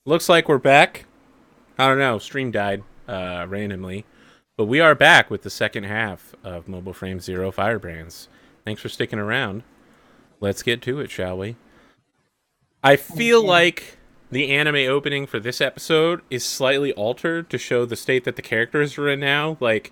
Looks like we're back. I don't know, stream died randomly. But we are back with the second half of Mobile Frame Zero Firebrands. Thanks for sticking around. Let's get to it, shall we? I feel Okay. like the anime opening for this episode is slightly altered to show the state that the characters are in now. Like,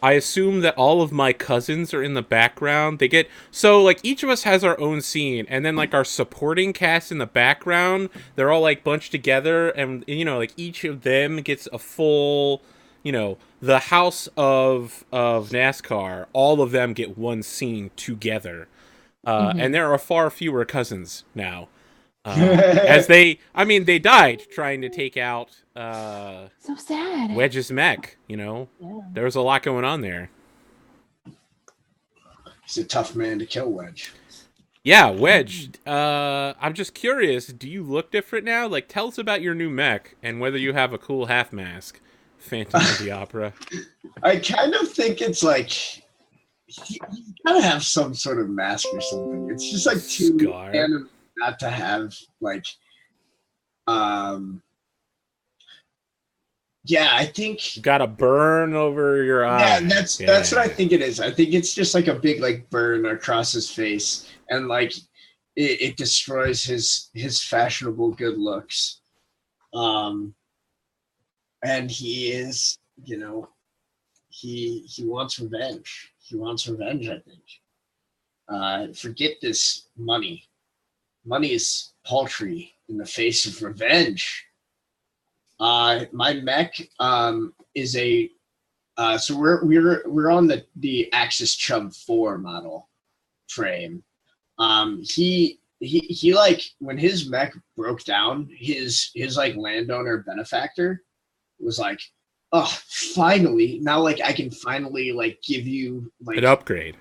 I assume that all of my cousins are in the background. They get so like each of us has our own scene, and then like our supporting cast in the background, they're all like bunched together, and like each of them gets a full, the house of NASCAR. All of them get one scene together, and Hmm. there are far fewer cousins now. As they died trying to take out So sad. Wedge's mech. Yeah. There was a lot going on there. He's a tough man to kill, Wedge. Yeah, Wedge. I'm just curious. Do you look different now? Like, tell us about your new mech and whether you have a cool half mask. Phantom of the Opera. I kind of think it's like you gotta have some sort of mask or something. It's just like too Scar. anime not to have like um yeah, I think You got a burn over your yeah, eye. that's what I Yeah. think it is. I think it's just like a big like burn across his face and like it destroys his fashionable good looks. Um and he is, he wants revenge. He wants revenge, I think. Forget this money. Money is paltry in the face of revenge. My mech is a so we're on the Axis Chub 4 model frame. He like when his mech broke down, his like landowner benefactor was like, oh, finally now like I can finally like give you An like upgrade.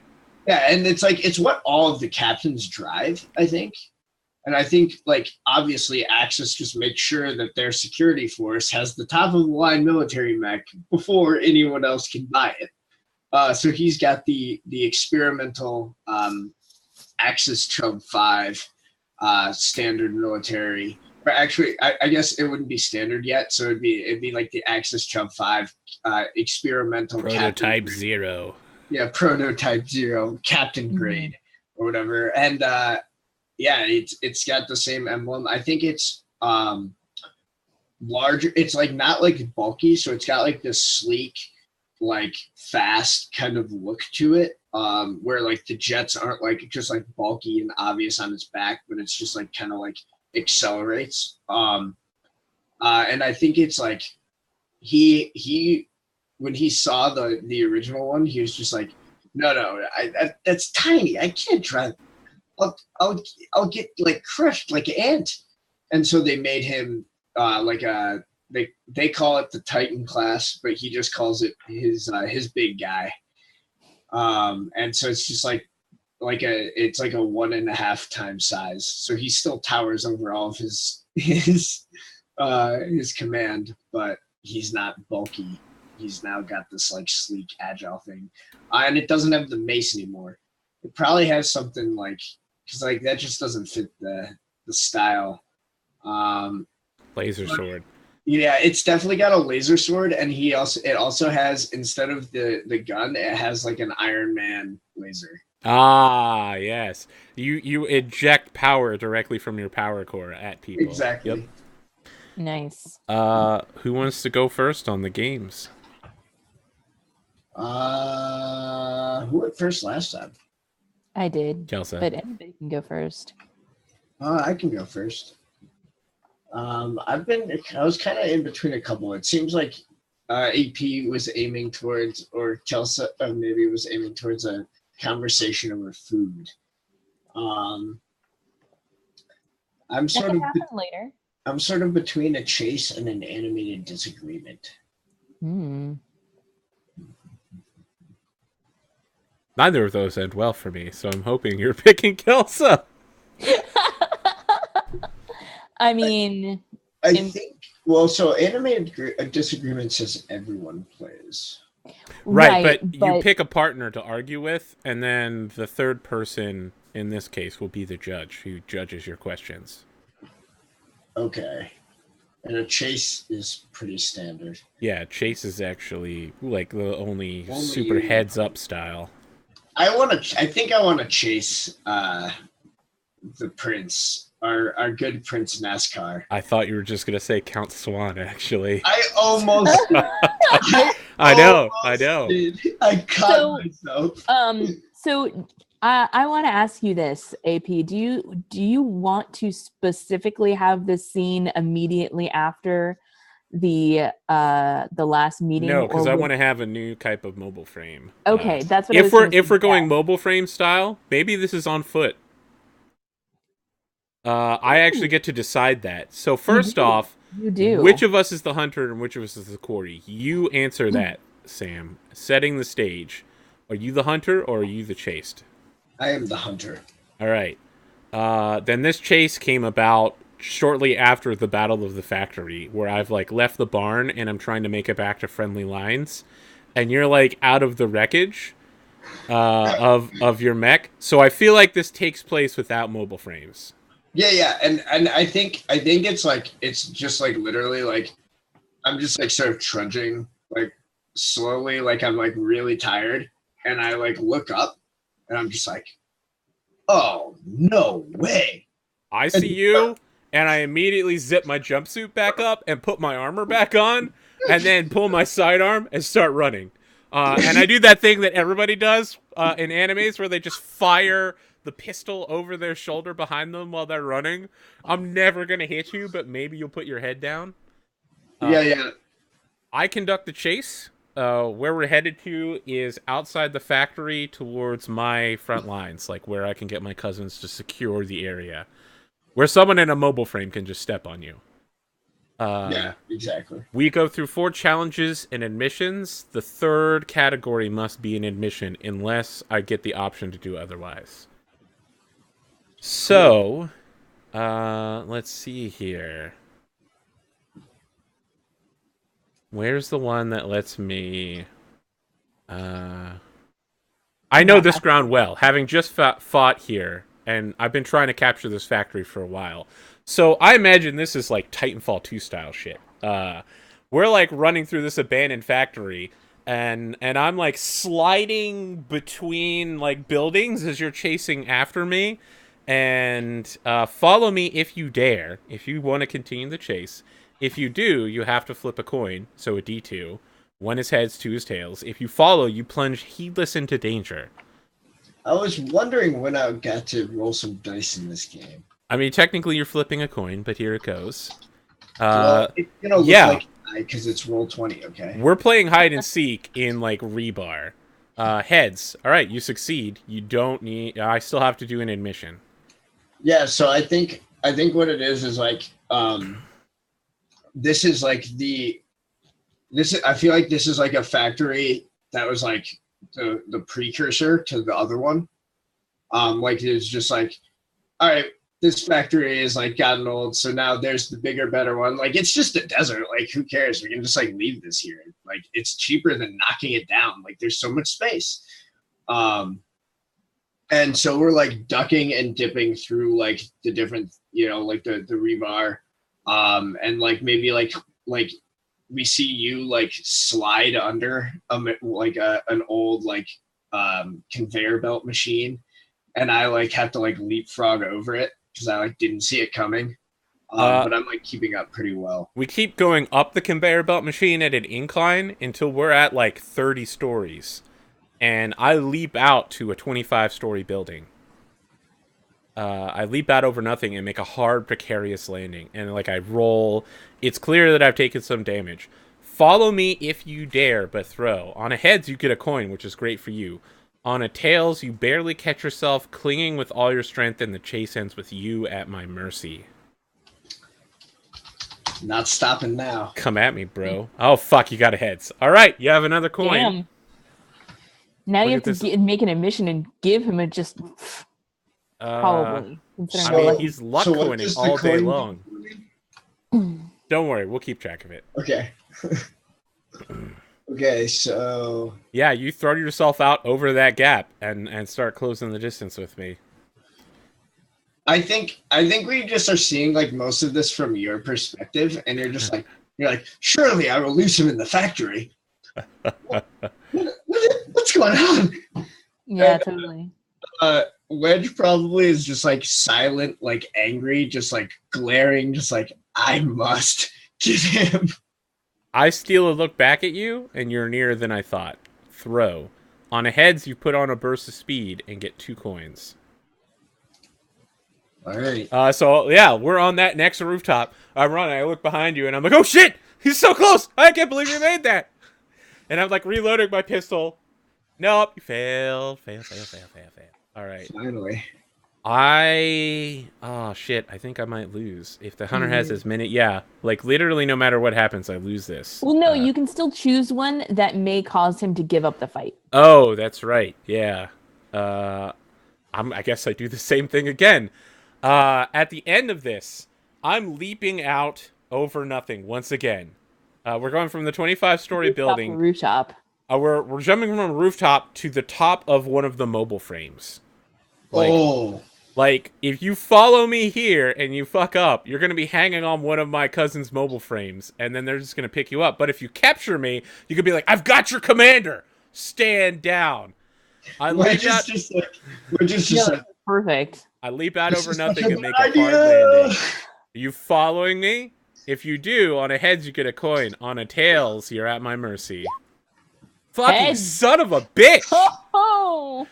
yeah, and it's like it's what all of the captains drive, I think. And I think, like, obviously, Axis just makes sure that their security force has the top of the line military mech before anyone else can buy it. So he's got the experimental Axis Chub 5 standard military. Or actually, I guess it wouldn't be standard yet, so it'd be like the Axis Chub 5 experimental captain Prototype grade. Zero. Yeah, prototype 0 captain Hmm. grade or whatever. And yeah, it's got the same emblem. I think it's larger. It's like not like bulky, so it's got like this sleek, like fast kind of look to it. Where like the jets aren't like just like bulky and obvious on its back, but it's just like kind of like accelerates. And I think it's like he when he saw the original one, he was just like, no, that's tiny. I can't drive. I'll I'll I'll get like crushed like an ant. And so they made him like a they call it the Titan class, but he just calls it his big guy. And so it's just like it's like a 1.5 times size. So he still towers over all of his command, but he's not bulky. He's now got this like sleek, agile thing, and it doesn't have the mace anymore. It probably has something like because like that just doesn't fit the style. Um, Laser but sword. yeah, it's definitely got a laser sword, and it also has instead of the gun, it has like an Iron Man laser. Ah, yes. You eject power directly from your power core at people. Yep. Exactly. Nice. Who wants to go first on the games? Who went first last time? I did, Kelsa. but anybody can go first. I can go first. I was kind of in between a couple. It seems like AP was aiming towards, or Kelsa maybe was aiming towards a conversation over food. Um, I'm That sort can of, happen later. I'm sort of between a chase and an animated disagreement. Hmm. Neither of those end well for me, so I'm hoping you're picking Kelsa. I mean, I in, think. Well, so animated disagreement says everyone plays. Right, right, but you but pick a partner to argue with, and then the third person in this case will be the judge who judges your questions. Okay. And a chase is pretty standard. Yeah, chase is actually like the only super you. heads up style. I think I want to chase the Prince, our good Prince NASCAR. I thought you were just gonna say Count Swan, actually. I almost. I know. Did. I caught myself. So I want to ask you this, AP. Do you want to specifically have this scene immediately after the last meeting? No, because I want to have a new type of mobile frame. Okay, that's what. If we're going mobile frame style, maybe this is on foot. I actually get to decide that. So first off, you do. Which of us is the hunter and which of us is the Corey? You answer that, Sam. Setting the stage. Are you the hunter or are you the chased? I am the hunter. All right. Then this chase came about shortly after the Battle of the Factory, where I've like left the barn and I'm trying to make it back to friendly lines, and you're like out of the wreckage of your mech. So I feel like this takes place without mobile frames. Yeah, and I think it's like it's just like literally like I'm just like sort of trudging like slowly, like I'm like really tired, and I like look up and I'm just like, oh no way. I see you, and I immediately zip my jumpsuit back up and put my armor back on, and then pull my sidearm and start running. And I do that thing that everybody does in animes where they just fire the pistol over their shoulder behind them while they're running. I'm never going to hit you, but maybe you'll put your head down. Yeah. I conduct the chase. Where we're headed to is outside the factory towards my front lines, like where I can get my cousins to secure the area. Where someone in a mobile frame can just step on you. Yeah, exactly. We go through 4 challenges and admissions. The third category must be an admission unless I get the option to do otherwise. So, let's see here. Where's the one that lets me... I know this ground well, having just fought here, and I've been trying to capture this factory for a while. So I imagine this is like Titanfall 2 style shit. We're like running through this abandoned factory, and I'm like sliding between like buildings as you're chasing after me. And follow me if you dare, if you want to continue the chase. If you do, you have to flip a coin, so a D2. 1 is heads, 2 is tails. If you follow, you plunge heedless into danger. I was wondering when I got to roll some dice in this game. I mean, technically you're flipping a coin, but here it goes. Well, it's gonna look like because it's roll 20, okay? We're playing hide and seek in, like, rebar. Heads. All right, you succeed. You don't need... I still have to do an admission. Yeah, so I think what it is like this is like I feel like this is like a factory that was like the precursor to the other one. Like it's just like, all right, this factory is like gotten old, so now there's the bigger, better one. Like it's just a desert. Like who cares? We can just like leave this here. Like it's cheaper than knocking it down. Like there's so much space. And so we're like ducking and dipping through like the different, like the rebar, and like maybe like we see you like slide under an old like conveyor belt machine, and I like have to like leapfrog over it because I like didn't see it coming. But I'm like keeping up pretty well. We keep going up the conveyor belt machine at an incline until we're at like 30 stories. And I leap out to a 25-story building. I leap out over nothing and make a hard, precarious landing. And like I roll. It's clear that I've taken some damage. Follow me if you dare, but throw. On a heads, you get a coin, which is great for you. On a tails, you barely catch yourself, clinging with all your strength, and the chase ends with you at my mercy. Not stopping now. Come at me, bro. Oh, fuck, you got a heads. All right, you have another coin. Damn. Now you have to make an admission and give him a just probably. I mean, he's luck coining all day long. Don't worry, we'll keep track of it. Okay. Okay, so... Yeah, you throw yourself out over that gap and start closing the distance with me. think we just are seeing like most of this from your perspective, and you're like, surely I will lose him in the factory. What's going on? Yeah, totally. Wedge probably is just like silent, like angry, just like glaring, just like I must get him. I steal a look back at you, and you're nearer than I thought. Throw. On a heads, you put on a burst of speed and get 2 coins. All right. So yeah, we're on that next rooftop. I'm running. I look behind you, and I'm like, "Oh shit! He's so close! I can't believe you made that!" And I'm like reloading my pistol. Nope, you fail. All right. Finally. Oh shit! I think I might lose if the hunter has as many. Yeah, like literally, no matter what happens, I lose this. Well, no, you can still choose one that may cause him to give up the fight. Oh, that's right. Yeah. I guess I do the same thing again. At the end of this, I'm leaping out over nothing once again. We're going from the 25-story building. Rooftop. We're jumping from a rooftop to the top of one of the mobile frames. Like, if you follow me here and you fuck up, you're going to be hanging on one of my cousin's mobile frames, and then they're just going to pick you up. But if you capture me, you could be like, I've got your commander! Stand down! Perfect. I leap out over nothing and make a hard landing. Are you following me? If you do, on a heads you get a coin. On a tails, you're at my mercy. Fucking Heads. son of a bitch! Oh!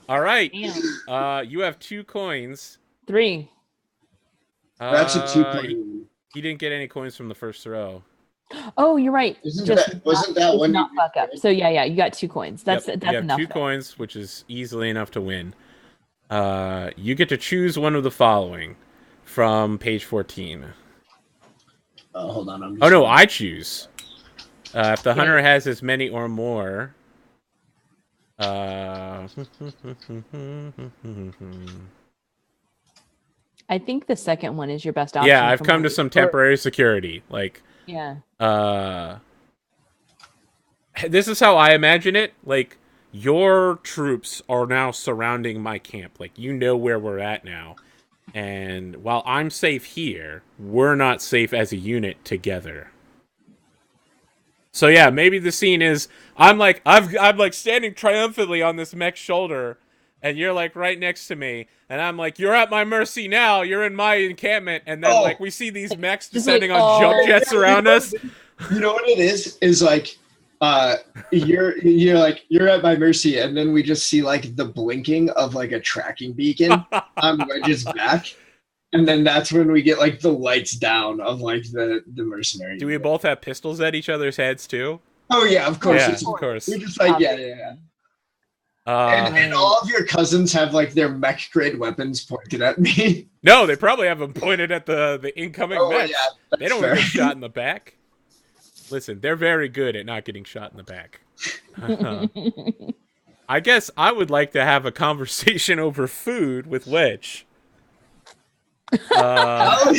All right. Damn. You have 2 coins. 3. That's a 2-point. He didn't get any coins from the first throw. Oh, you're right. Wasn't that one? Not fuck up. So yeah, you got 2 coins. That's you have enough. 2 coins, which is easily enough to win. You get to choose one of the following from page 14. Hold on. Oh no, I choose. If the hunter has as many or more. I think the second one is your best option. Yeah, I've come to some temporary security. Like, yeah. This is how I imagine it. Like, your troops are now surrounding my camp. Like, you know where we're at now. And while I'm safe here, we're not safe as a unit together. So yeah, maybe the scene is I'm like standing triumphantly on this mech's shoulder, and you're like right next to me, and I'm like, you're at my mercy now. You're in my encampment, and then like we see these mechs descending on jump jets around us. You know what it is? Is like you're at my mercy, and then we just see like the blinking of like a tracking beacon on Wedge's back. And then that's when we get like the lights down of like the mercenary. Do we both have pistols at each other's heads too? Oh yeah, of course. Yeah, of course. We're just like yeah. And all of your cousins have like their mech grade weapons pointed at me. No, they probably have them pointed at the incoming mech. Yeah, they don't want to get shot in the back. Listen, they're very good at not getting shot in the back. I guess I would like to have a conversation over food with Wedge. How?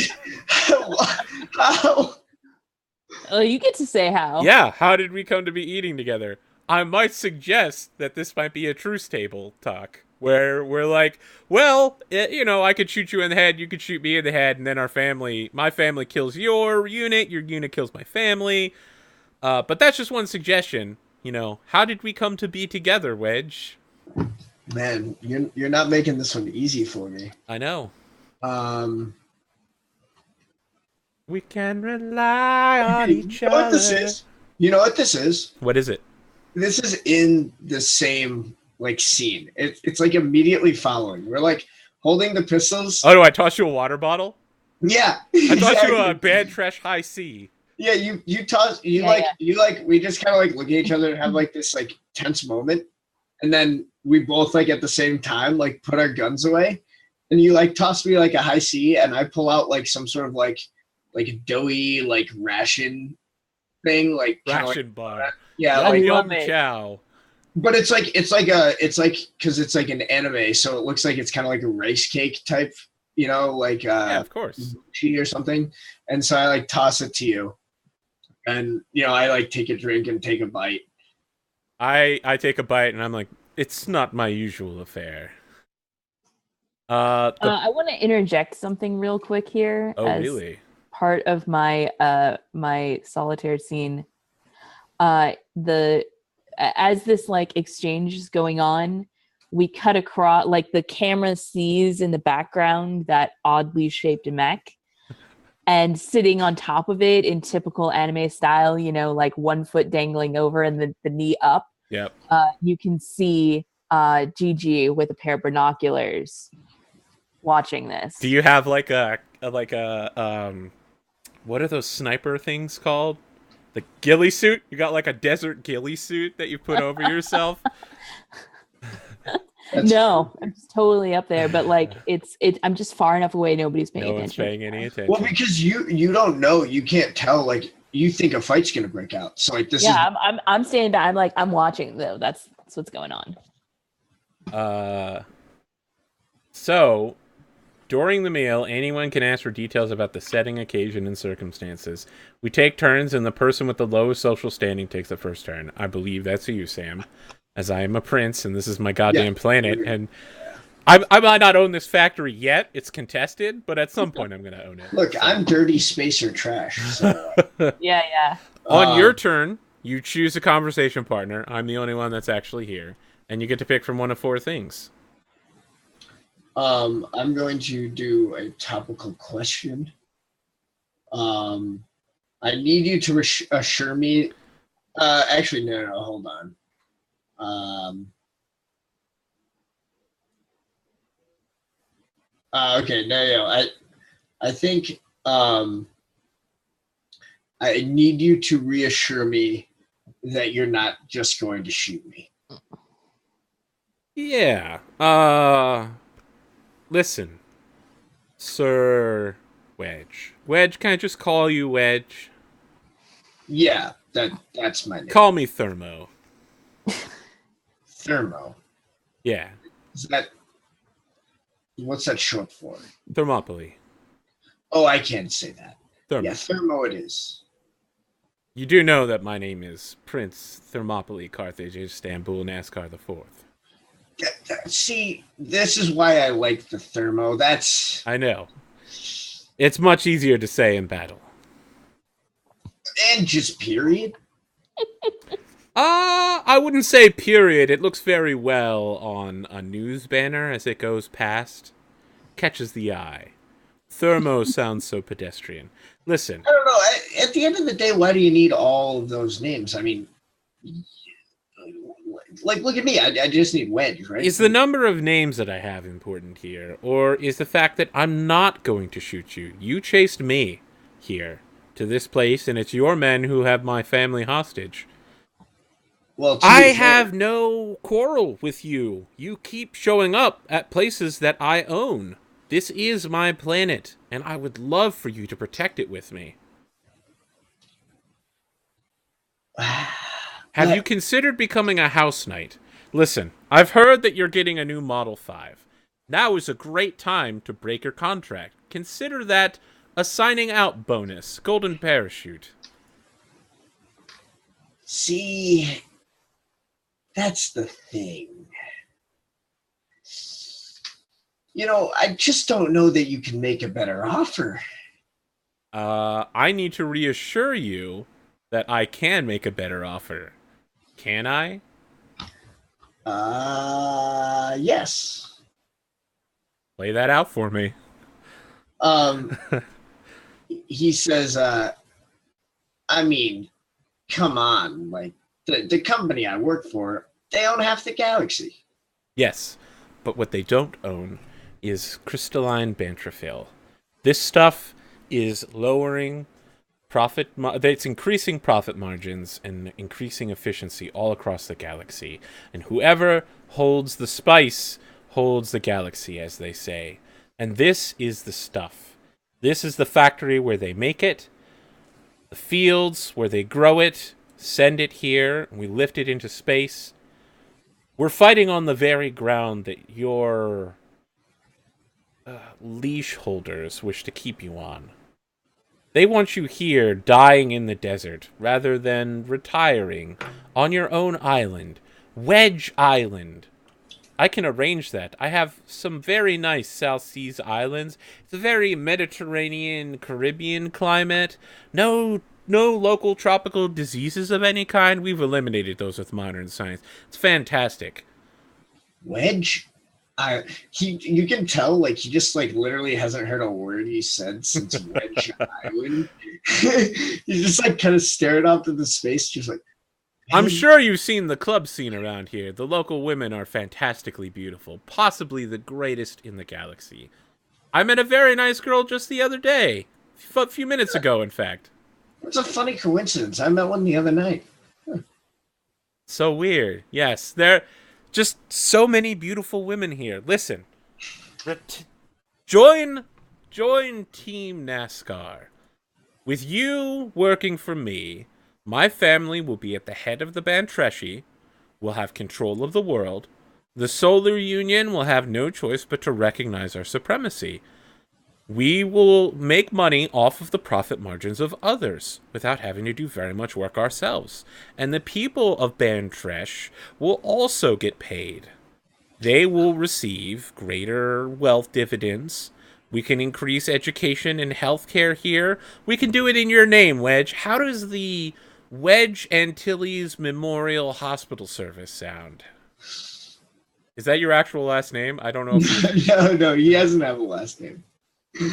Oh, you get to say how. Yeah, how did we come to be eating together? I might suggest that this might be a truce table talk, where we're like, well, I could shoot you in the head, you could shoot me in the head, and then my family kills your unit kills my family. But that's just one suggestion. How did we come to be together, Wedge? Man, you're not making this one easy for me. I know. We can rely on each other. You know what this is? You know what this is? What is it? This is in the same like scene. It's like immediately following. We're like holding the pistols. Oh, do I toss you a water bottle? Yeah. I toss you a bad trash high C. Yeah, you toss we just kind of like look at each other and have like this like tense moment, and then we both like at the same time like put our guns away. And you like toss me like a high C, and I pull out like some sort of like doughy like ration thing, like ration bar. Yeah, like yum chow. But it's like because it's like an anime, so it looks like it's kind of like a rice cake type, like yeah, of course, tea or something. And so I like toss it to you, and I like take a drink and take a bite. I take a bite and I'm like, it's not my usual affair. I want to interject something real quick here Oh, as really? part of my my solitaire scene. The as this like exchange is going on, we cut across, like the camera sees in the background that oddly shaped mech, and sitting on top of it in typical anime style, you know, like one foot dangling over and the knee up. Yep. You can see Gigi with a pair of binoculars watching this. Do you have like a what are those sniper things called? The ghillie suit? You got like a desert ghillie suit that you put over yourself? No, I'm just totally up there, but like it's I'm just far enough away, nobody's paying No one's attention. paying any attention. Well, because you don't know, you can't tell. Like you think a fight's gonna break out, so like this is. Yeah, I'm standing back. I'm like I'm watching though. That's what's going on. So during the meal, anyone can ask for details about the setting, occasion, and circumstances. We take turns, and the person with the lowest social standing takes the first turn. I believe that's you, Sam, as I am a prince, and this is my goddamn planet. And I might not own this factory yet. It's contested, but at some point I'm going to own it. Look, I'm dirty spacer trash. So, Yeah. On your turn, you choose a conversation partner. I'm the only one that's actually here. And you get to pick from one of four things. I'm going to do a topical question. I need you to assure me. Actually, no, hold on. Okay, no. I think I need you to reassure me that you're not just going to shoot me. Yeah. Listen, Sir Wedge. Wedge, can I just call you Wedge? Yeah, that's my name. Call me Thermo. Thermo. Yeah. What's that short for? Thermopylae. Oh, I can't say that. Thermo. Yeah, Thermo it is. You do know that my name is Prince Thermopylae Carthage Istanbul NASCAR the Fourth. See, this is why I like the Thermo. I know. It's much easier to say in battle. And just period. I wouldn't say period. It looks very well on a news banner as it goes past. Catches the eye. Thermo sounds so pedestrian. Listen. I don't know. At the end of the day, why do you need all of those names? I mean, like, look at me. I just need Wedge, right? Is the number of names that I have important here? Or is the fact that I'm not going to shoot you? You chased me here to this place, and it's your men who have my family hostage. Well, I have no quarrel with you. You keep showing up at places that I own. This is my planet, and I would love for you to protect it with me. Have you considered becoming a house knight? Listen, I've heard that you're getting a new Model 5. Now is a great time to break your contract. Consider that a signing out bonus, golden parachute. See, that's the thing. You know, I just don't know that you can make a better offer. I need to reassure you that I can make a better offer. Can I? Yes. Lay that out for me. He says, I mean, come on, like, the company I work for, they own half the galaxy. Yes, but what they don't own is crystalline bantrophil. This stuff is lowering profit. It's increasing profit margins and increasing efficiency all across the galaxy. And whoever holds the spice holds the galaxy, as they say. And this is the stuff. This is the factory where they make it, the fields where they grow it, send it here, and we lift it into space. We're fighting on the very ground that your leash holders wish to keep you on. They want you here dying in the desert rather than retiring on your own island, Wedge Island. I can arrange that. I have some very nice South Seas islands. It's a very Mediterranean, Caribbean climate. No local tropical diseases of any kind. We've eliminated those with modern science. It's fantastic. Wedge? You can tell like he just like literally hasn't heard a word he said since Wedge Island. He's just like kind of staring off into space, just like. I'm sure you've seen the club scene around here. The local women are fantastically beautiful, possibly the greatest in the galaxy. I met a very nice girl just the other day, a few minutes ago, in fact. It's a funny coincidence. I met one the other night. Huh. So weird. Yes, there are just so many beautiful women here. Listen, join Team NASCAR. With you working for me, my family will be at the head of the Bantreshi. We'll have control of the world. The Solar Union will have no choice but to recognize our supremacy. We will make money off of the profit margins of others without having to do very much work ourselves. And the people of Bantresh will also get paid. They will receive greater wealth dividends. We can increase education and healthcare here. We can do it in your name, Wedge. How does the Wedge Antilles Memorial Hospital Service sound? Is that your actual last name? I don't know if No, he doesn't have a last name.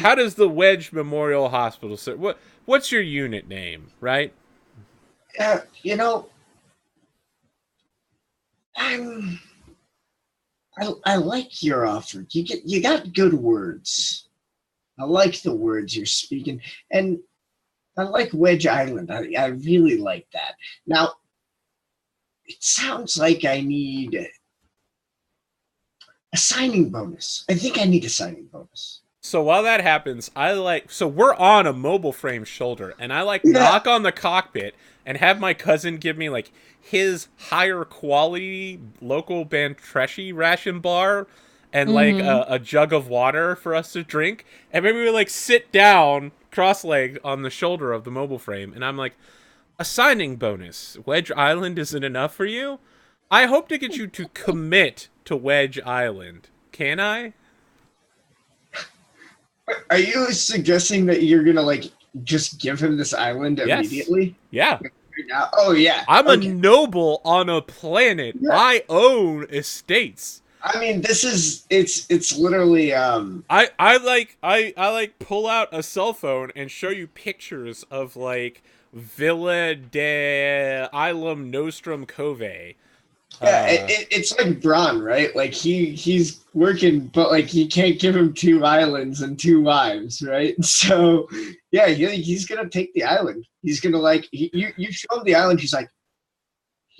How does the Wedge Memorial Hospital serve? What's your unit name, right? You know, I like your offer. You got good words. I like the words you're speaking, and I like Wedge Island. I really like that. Now, it sounds like I need a signing bonus. I think I need a signing bonus. So while that happens, so we're on a mobile frame shoulder, and I knock on the cockpit and have my cousin give me like his higher quality local Bantreshi ration bar and like a jug of water for us to drink, and maybe we like sit down cross-legged on the shoulder of the mobile frame, and I'm like, a signing bonus. Wedge Island isn't enough for you? I hope to get you to commit to Wedge Island. Can I? Are you suggesting that you're gonna like just give him this island immediately? Yeah. Right now? Oh yeah. I'm a noble on a planet. Yeah. I own estates. I mean, it's literally I pull out a cell phone and show you pictures of like Villa de Ilum Nostrum Cove. Yeah, it's like Bronn, right? Like he's working, but like he can't give him 2 islands and 2 wives, right? So yeah, he's gonna take the island. He's gonna like you show him the island. He's like,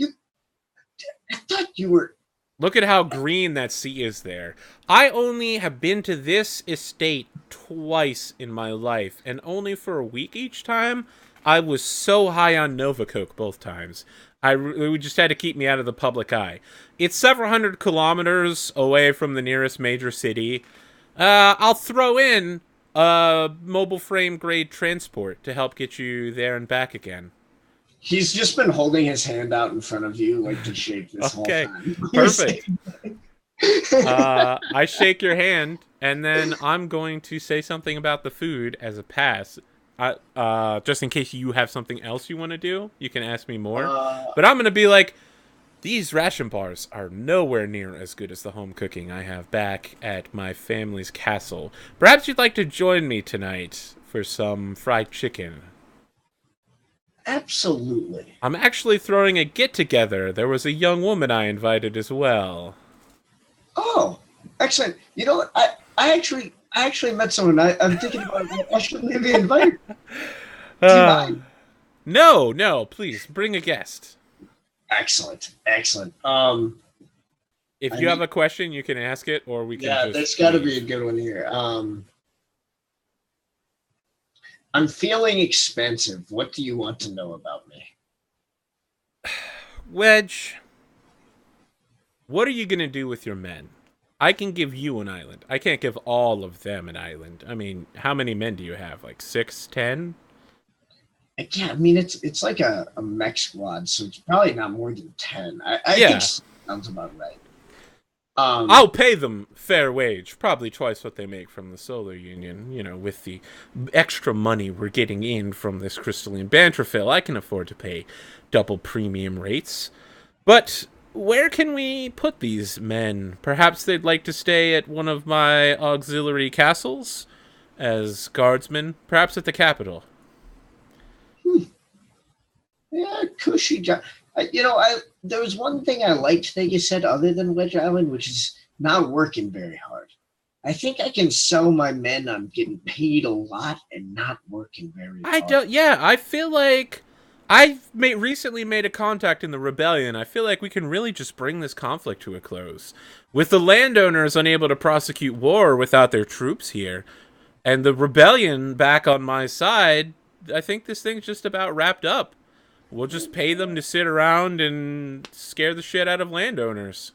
I thought you were. Look at how green that sea is there. I only have been to this estate twice in my life, and only for a week each time. I was so high on Nova Coke both times. We just had to keep me out of the public eye. It's several hundred kilometers away from the nearest major city. I'll throw in a mobile frame grade transport to help get you there and back again. He's just been holding his hand out in front of you like to shake this whole time. Perfect. I shake your hand, and then I'm going to say something about the food as a pass. Just in case you have something else you want to do, you can ask me more. But I'm going to be like, these ration bars are nowhere near as good as the home cooking I have back at my family's castle. Perhaps you'd like to join me tonight for some fried chicken. Absolutely. I'm actually throwing a get-together. There was a young woman I invited as well. Oh, excellent. You know what? I actually met someone. I'm thinking about I should maybe invite her. Do you mind? No, please bring a guest. Excellent. If you have a question, you can ask it, or we can. Yeah, there's got to be a good one here. I'm feeling expensive. What do you want to know about me? Wedge, what are you going to do with your men? I can give you an island. I can't give all of them an island. I mean, how many men do you have? Like 6, 10? Yeah, I mean, it's like a mech squad, so it's probably not more than 10. I think sounds about right. I'll pay them fair wage, probably twice what they make from the Solar Union. You know, with the extra money we're getting in from this crystalline banterfill, I can afford to pay double premium rates. But where can we put these men? Perhaps they'd like to stay at one of my auxiliary castles as guardsmen, perhaps at the capital. Yeah, cushy job. There was one thing I liked that you said other than Wedge Island, which is not working very hard. I think I can sell my men on getting paid a lot and not working very hard. I feel like I've recently made a contact in the rebellion. I feel like we can really just bring this conflict to a close. With the landowners unable to prosecute war without their troops here, and the rebellion back on my side, I think this thing's just about wrapped up. We'll just pay them to sit around and scare the shit out of landowners.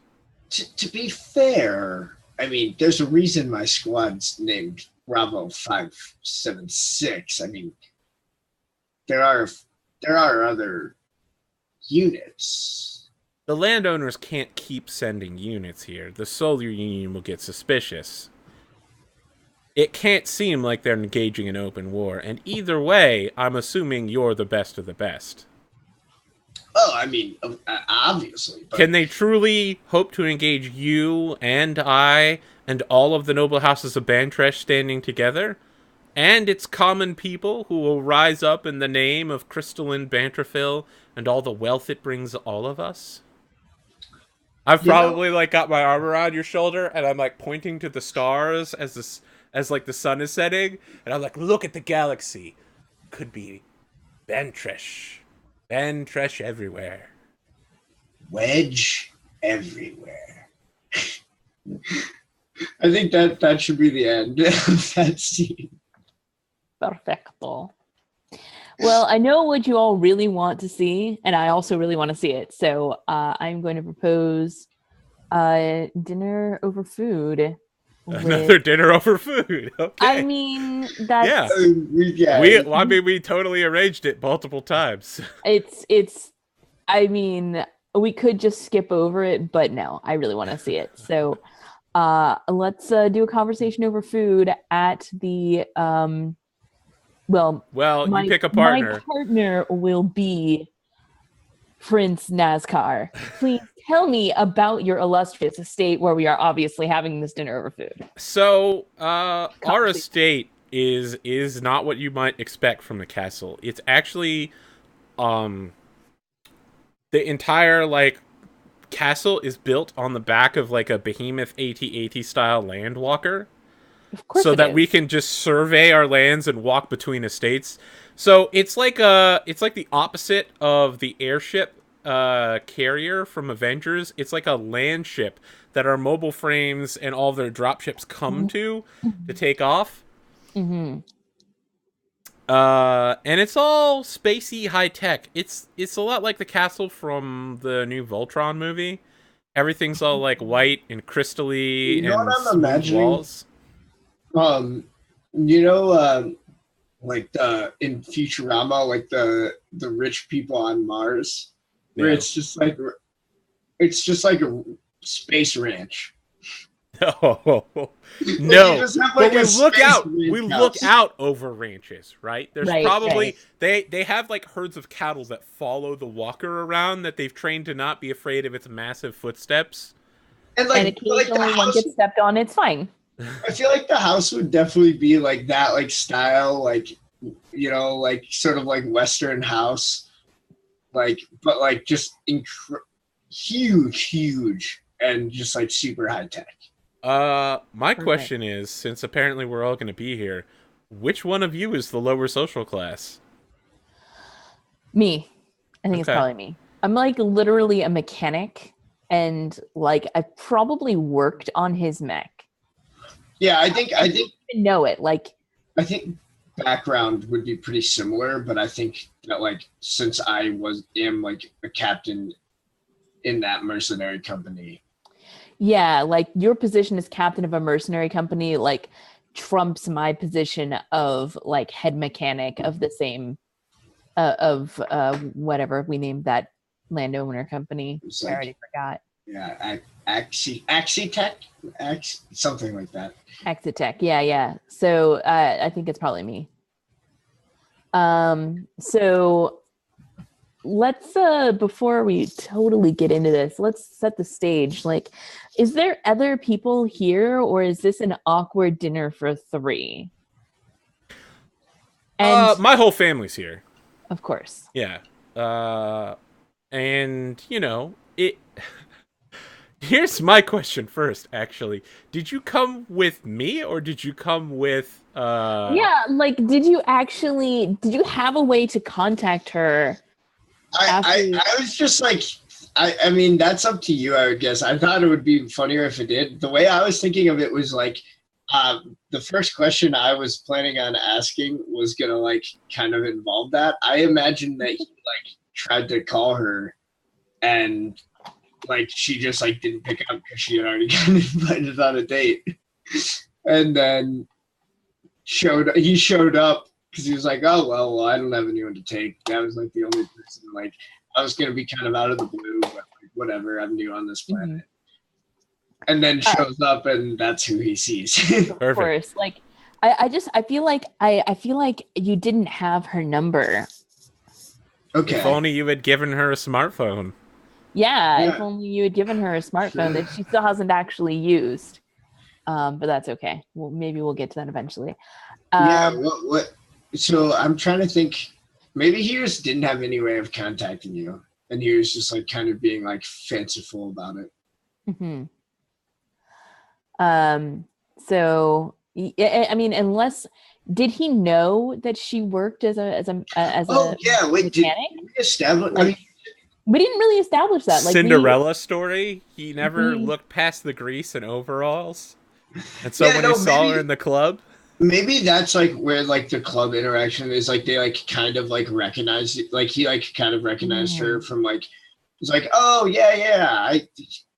To be fair, I mean, there's a reason my squad's named Bravo 576. I mean, there are other units. The landowners can't keep sending units here. The Solar Union will get suspicious. It can't seem like they're engaging in open war, and either way, I'm assuming you're the best of the best. Oh, I mean, obviously. But can they truly hope to engage you and I and all of the noble houses of Bantresh standing together? And its common people who will rise up in the name of crystalline Banterfill and all the wealth it brings all of us? I've probably got my arm around your shoulder and I'm pointing to the stars as the sun is setting, and I'm look at the galaxy. Could be Bantresh. Bantresh everywhere. Wedge everywhere. I think that should be the end of that scene. Perfecto. Well, I know what you all really want to see, and I also really want to see it. So I'm going to propose dinner over food. Another dinner over food. Okay. I mean, that's we totally arranged it multiple times. It's. I mean, we could just skip over it, but no, I really want to see it. So, let's do a conversation over food at the. Well, you pick a partner. My partner will be Prince Nazcar. Please tell me about your illustrious estate where we are obviously having this dinner over food. So, our estate is not what you might expect from a castle. It's actually, the entire, castle is built on the back of, a behemoth AT-AT style land walker. Of course so that we can just survey our lands and walk between estates. So it's like the opposite of the airship carrier from Avengers. It's like a land ship that our mobile frames and all of their dropships come to take off. Mm-hmm. And it's all spacey high tech. It's a lot like the castle from the new Voltron movie. Everything's all white and crystally and smooth walls. In Futurama, the rich people on Mars, where it's just like a space ranch. No, but we look out over ranches, right? There's probably they have herds of cattle that follow the walker around that they've trained to not be afraid of its massive footsteps. And occasionally one gets stepped on, it's fine. I feel like the house would definitely be that, style, sort of Western house, but just huge, and just super high tech. My question is, since apparently we're all going to be here, which one of you is the lower social class? Me. I think it's probably me. I'm literally a mechanic, and I probably worked on his mech. Yeah, I think know it. I think background would be pretty similar, but I think that since I am a captain in that mercenary company. Yeah, your position as captain of a mercenary company trumps my position of head mechanic of the same whatever we named that landowner company. I already forgot. Yeah, Axitech, something like that. Exitech, yeah. So I think it's probably me. So let's before we totally get into this, let's set the stage. Like, is there other people here, or is this an awkward dinner for three? And My whole family's here. of course. Yeah. And it. Here's my question first, actually. Did you come with me or did you come with Yeah, like did you have a way to contact her? I was just like, I mean, that's up to you, I would guess. I thought it would be funnier if it did. The way I was thinking of it was like, the first question I was planning on asking was gonna like kind of involve that. I imagined that he like tried to call her and like she just like didn't pick up because she had already gotten invited on a date. And then he showed up because he was like, oh well, I don't have anyone to take. That was like the only person. Like I was gonna be kind of out of the blue, but like, whatever. I'm new on this planet. Mm-hmm. And then shows up, and that's who he sees. Of course, like I feel like you didn't have her number. Okay. If only you had given her a smartphone. Yeah, if only you had given her a smartphone that she still hasn't actually used. But that's okay. Well, maybe we'll get to that eventually. What? So I'm trying to think. Maybe he just didn't have any way of contacting you, and he was just like kind of being like fanciful about it. Mm-hmm. So I mean, unless did he know that she worked as a wait, did we establish? I mean, we didn't really establish that. Like Cinderella story. He never looked past the grease and overalls, and so when he saw her in the club. Maybe that's like where like the club interaction is. Like they like kind of like recognize, like he like kind of recognized her from like. It's like, oh yeah.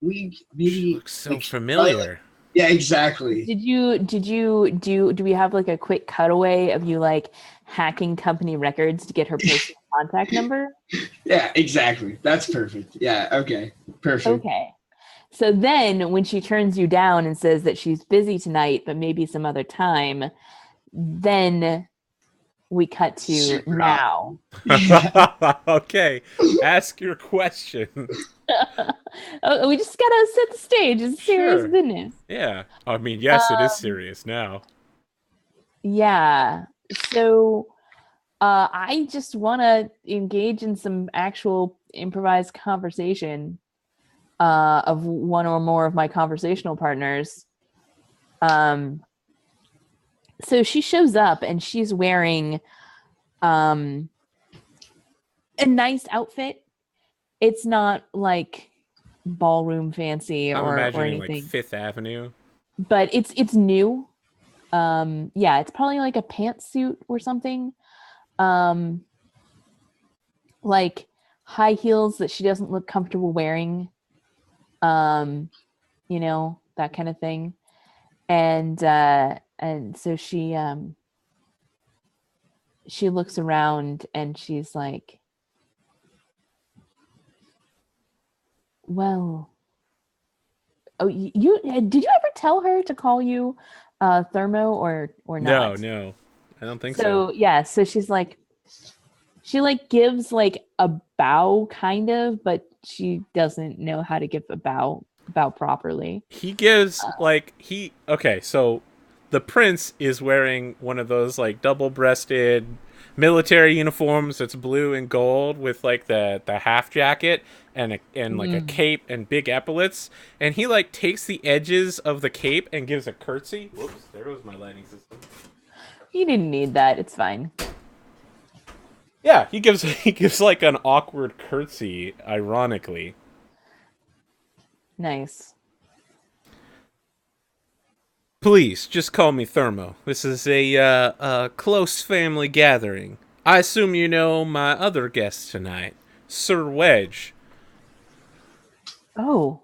We she looks so familiar. Yeah, exactly. Do we have like a quick cutaway of you like hacking company records to get her personal contact number? Yeah, exactly. That's perfect. Yeah, okay. Perfect. Okay. So then when she turns you down and says that she's busy tonight, but maybe some other time, then we cut to now. Okay. Ask your question. We just gotta set the stage. It's serious business. Yeah. I mean, yes, it is serious now. Yeah. So I just want to engage in some actual improvised conversation of one or more of my conversational partners. So she shows up and she's wearing a nice outfit. It's not like ballroom fancy or anything. Like Fifth Avenue. But it's new. It's probably like a pantsuit or something. Like high heels that she doesn't look comfortable wearing. That kind of thing. And so she looks around and she's like, well, did you ever tell her to call you Thermo or not? No, I don't think so. So yeah, so she's like, she like gives like a bow kind of, but she doesn't know how to give a bow properly. He gives so the prince is wearing one of those like double-breasted military uniforms that's blue and gold with like the half jacket and like a cape and big epaulets, and he like takes the edges of the cape and gives a curtsy. Whoops, there goes my lighting system. You didn't need that. It's fine. Yeah, he gives like an awkward curtsy, ironically. Nice. Please, just call me Thermo. This is a close family gathering. I assume you know my other guest tonight, Sir Wedge. Oh.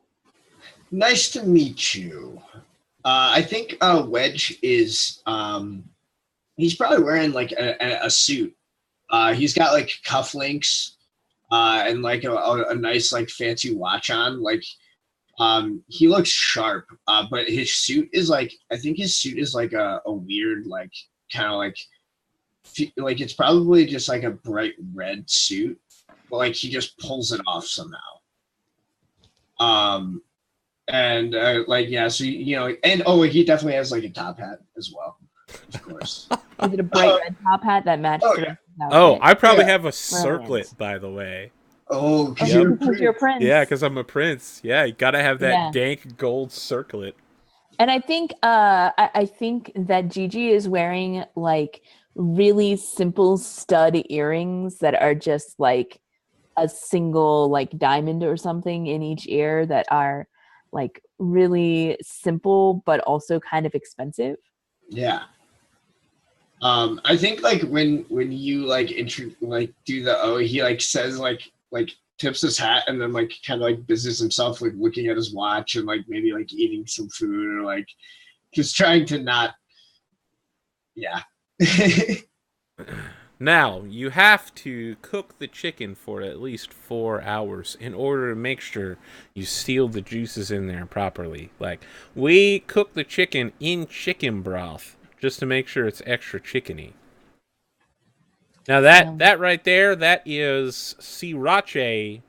Nice to meet you. I think Wedge is, he's probably wearing like a suit. He's got like cufflinks and like a nice like fancy watch on. Like He looks sharp, but his suit is like, I think his suit is like a weird, like kind of like it's probably just like a bright red suit, but like he just pulls it off somehow. And like, yeah, so and he definitely has like a top hat as well, of course. Is it a bright red top hat that matches? I probably have a circlet, by the way. Oh, because you're a prince. Yeah, because I'm a prince. Yeah, you gotta have that dank gold circlet. And I think I think that Gigi is wearing like really simple stud earrings that are just like a single like diamond or something in each ear that are like really simple but also kind of expensive. Yeah. I think like when you like do the he like says like tips his hat and then like kind of like busies himself like looking at his watch and like maybe like eating some food or like just trying to not. Yeah. Now, you have to cook the chicken for at least 4 hours in order to make sure you seal the juices in there properly. Like, we cook the chicken in chicken broth just to make sure it's extra chickeny. Now, that right there, that is sriracha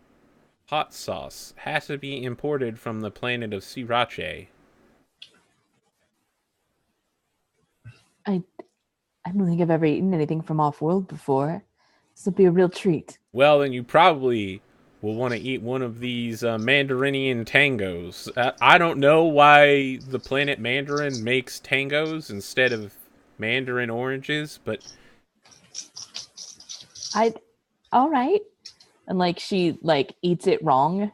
hot sauce. Has to be imported from the planet of sriracha. I don't think I've ever eaten anything from off-world before. This will be a real treat. Well, then you probably will want to eat one of these Mandarinian tangos. I don't know why the planet Mandarin makes tangos instead of Mandarin oranges, but... All right. And, like, she, like, eats it wrong.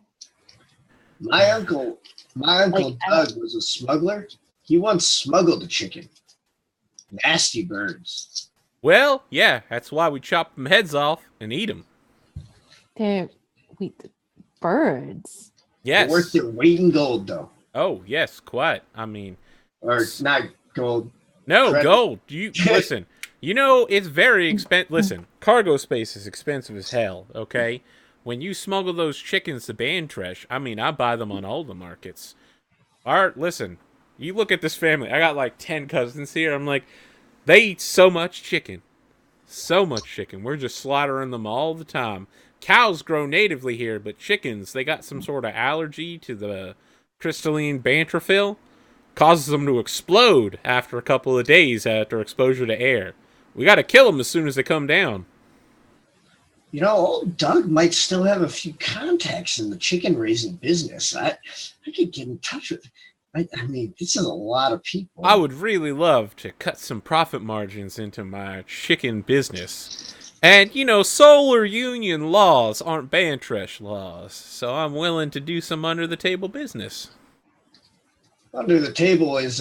My uncle Doug was a smuggler. He once smuggled a chicken. Nasty birds. Well, yeah, that's why we chop them heads off and eat them. Birds? They're Yes. worth their weight in gold, though. Oh, yes, quite. I mean... Or not gold. No, credit. Gold. Listen, it's very expensive. Listen, cargo space is expensive as hell, okay? When you smuggle those chickens to Bantresh, I mean, I buy them on all the markets. Art, listen... You look at this family. I got like 10 cousins here. I'm like, they eat so much chicken. So much chicken. We're just slaughtering them all the time. Cows grow natively here, but chickens, they got some sort of allergy to the crystalline banterfil. Causes them to explode after a couple of days after exposure to air. We got to kill them as soon as they come down. Old Doug might still have a few contacts in the chicken raising business. I could get in touch with... I mean, this is a lot of people. I would really love to cut some profit margins into my chicken business. And, solar union laws aren't Bantresh laws, so I'm willing to do some under-the-table business. Under the table is,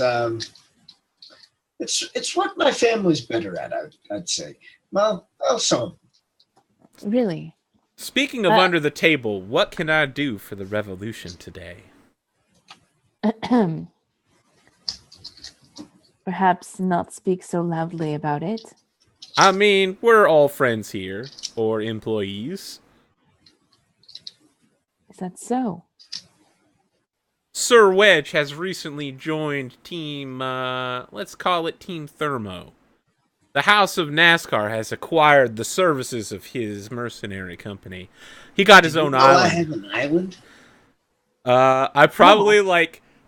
it's what my family's better at, I'd say. Well, also. Really? Speaking of under the table, what can I do for the revolution today? Perhaps not speak so loudly about it. I mean, we're all friends here, or employees. Is that so? Sir Wedge has recently joined Team, let's call it Team Thermo. The House of NASCAR has acquired the services of his mercenary company. He got his own island. I have an island? I probably,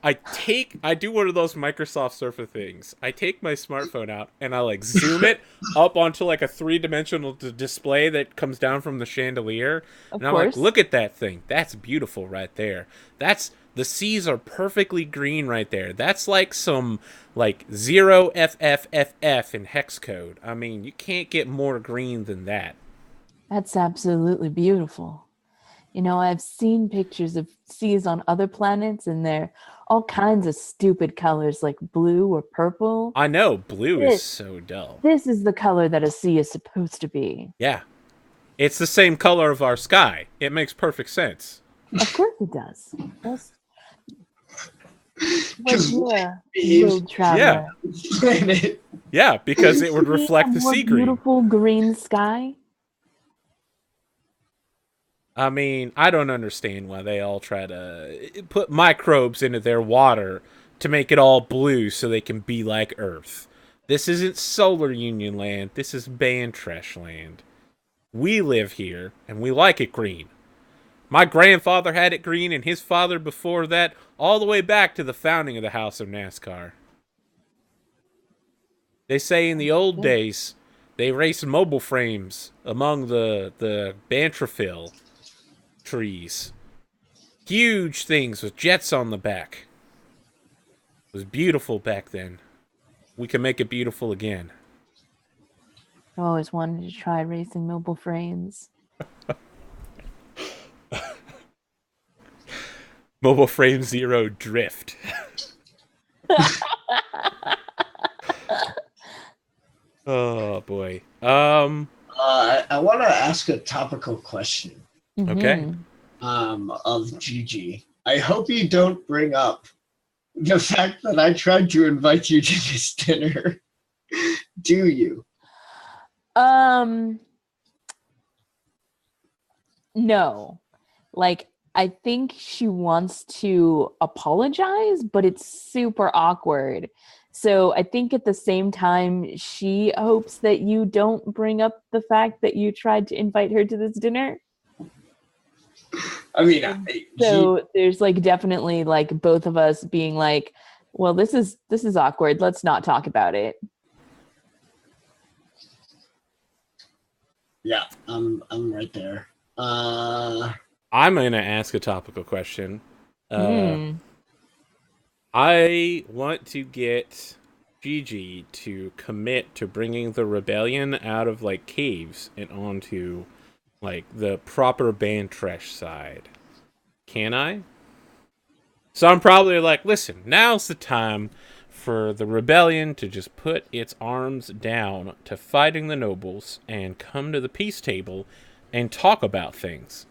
I do one of those Microsoft Surface things. I take my smartphone out and I zoom it up onto a 3-dimensional display that comes down from the chandelier. Of and I'm course. like, look at that thing. That's beautiful right there. The seas are perfectly green right there. That's some 0FFFF in hex code. I mean, you can't get more green than that. That's absolutely beautiful. I've seen pictures of seas on other planets and they're all kinds of stupid colors like blue or purple. I know, blue is so dull. This is the color that a sea is supposed to be. Yeah. It's the same color of our sky. It makes perfect sense. Of course it does. Road traveler. Yeah. Yeah, because it would reflect the sea green. Beautiful green sky. I mean, I don't understand why they all try to put microbes into their water to make it all blue so they can be like Earth. This isn't Solar Union land. This is Bantrash land. We live here, and we like it green. My grandfather had it green, and his father before that, all the way back to the founding of the House of NASCAR. They say in the old days, they raced mobile frames among the Bantrafil trees. Huge things with jets on the back. It was beautiful back then. We can make it beautiful again. I always wanted to try racing mobile frames. Mobile Frame Zero Drift. Oh boy. I want to ask a topical question. Okay. Of Gigi. I hope you don't bring up the fact that I tried to invite you to this dinner. Do you? No. Like, I think she wants to apologize, but it's super awkward. So I think at the same time, she hopes that you don't bring up the fact that you tried to invite her to this dinner. I mean, So there's like definitely like both of us being like, well, this is awkward. Let's not talk about it. yeah, I'm right there. I'm going to ask a topical question. I want to get Gigi to commit to bringing the rebellion out of like caves and onto like the proper Bantrash side. Can I? So I'm probably like, listen, now's the time for the rebellion to just put its arms down to fighting the nobles and come to the peace table and talk about things.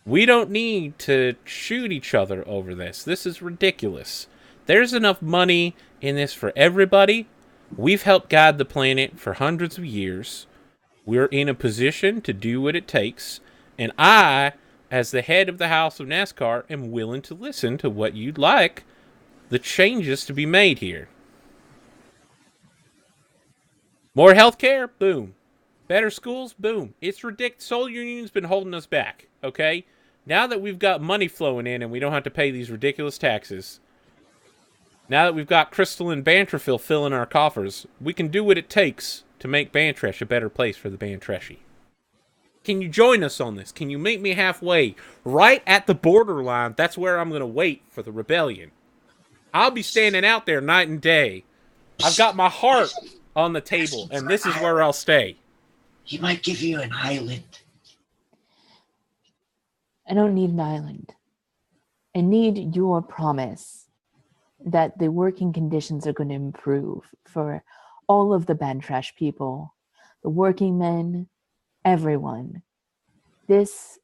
We don't need to shoot each other over this. This is ridiculous. There's enough money in this for everybody. We've helped guide the planet for hundreds of years. We're in a position to do what it takes. And I, as the head of the House of NASCAR, am willing to listen to what you'd like the changes to be made here. More healthcare? Boom. Better schools? Boom. It's ridiculous. Solar Union's been holding us back, okay? Now that we've got money flowing in and we don't have to pay these ridiculous taxes, now that we've got Crystal and Bantrafil filling our coffers, we can do what it takes to make Bantrash a better place for the Bantrashy. Can you join us on this? Can you meet me halfway? Right at the borderline, that's where I'm going to wait for the rebellion. I'll be standing out there night and day. I've got my heart on the table, and this is where I'll stay. He might give you an island. I don't need an island. I need your promise that the working conditions are going to improve for all of the Bantrash people, the working men, everyone. This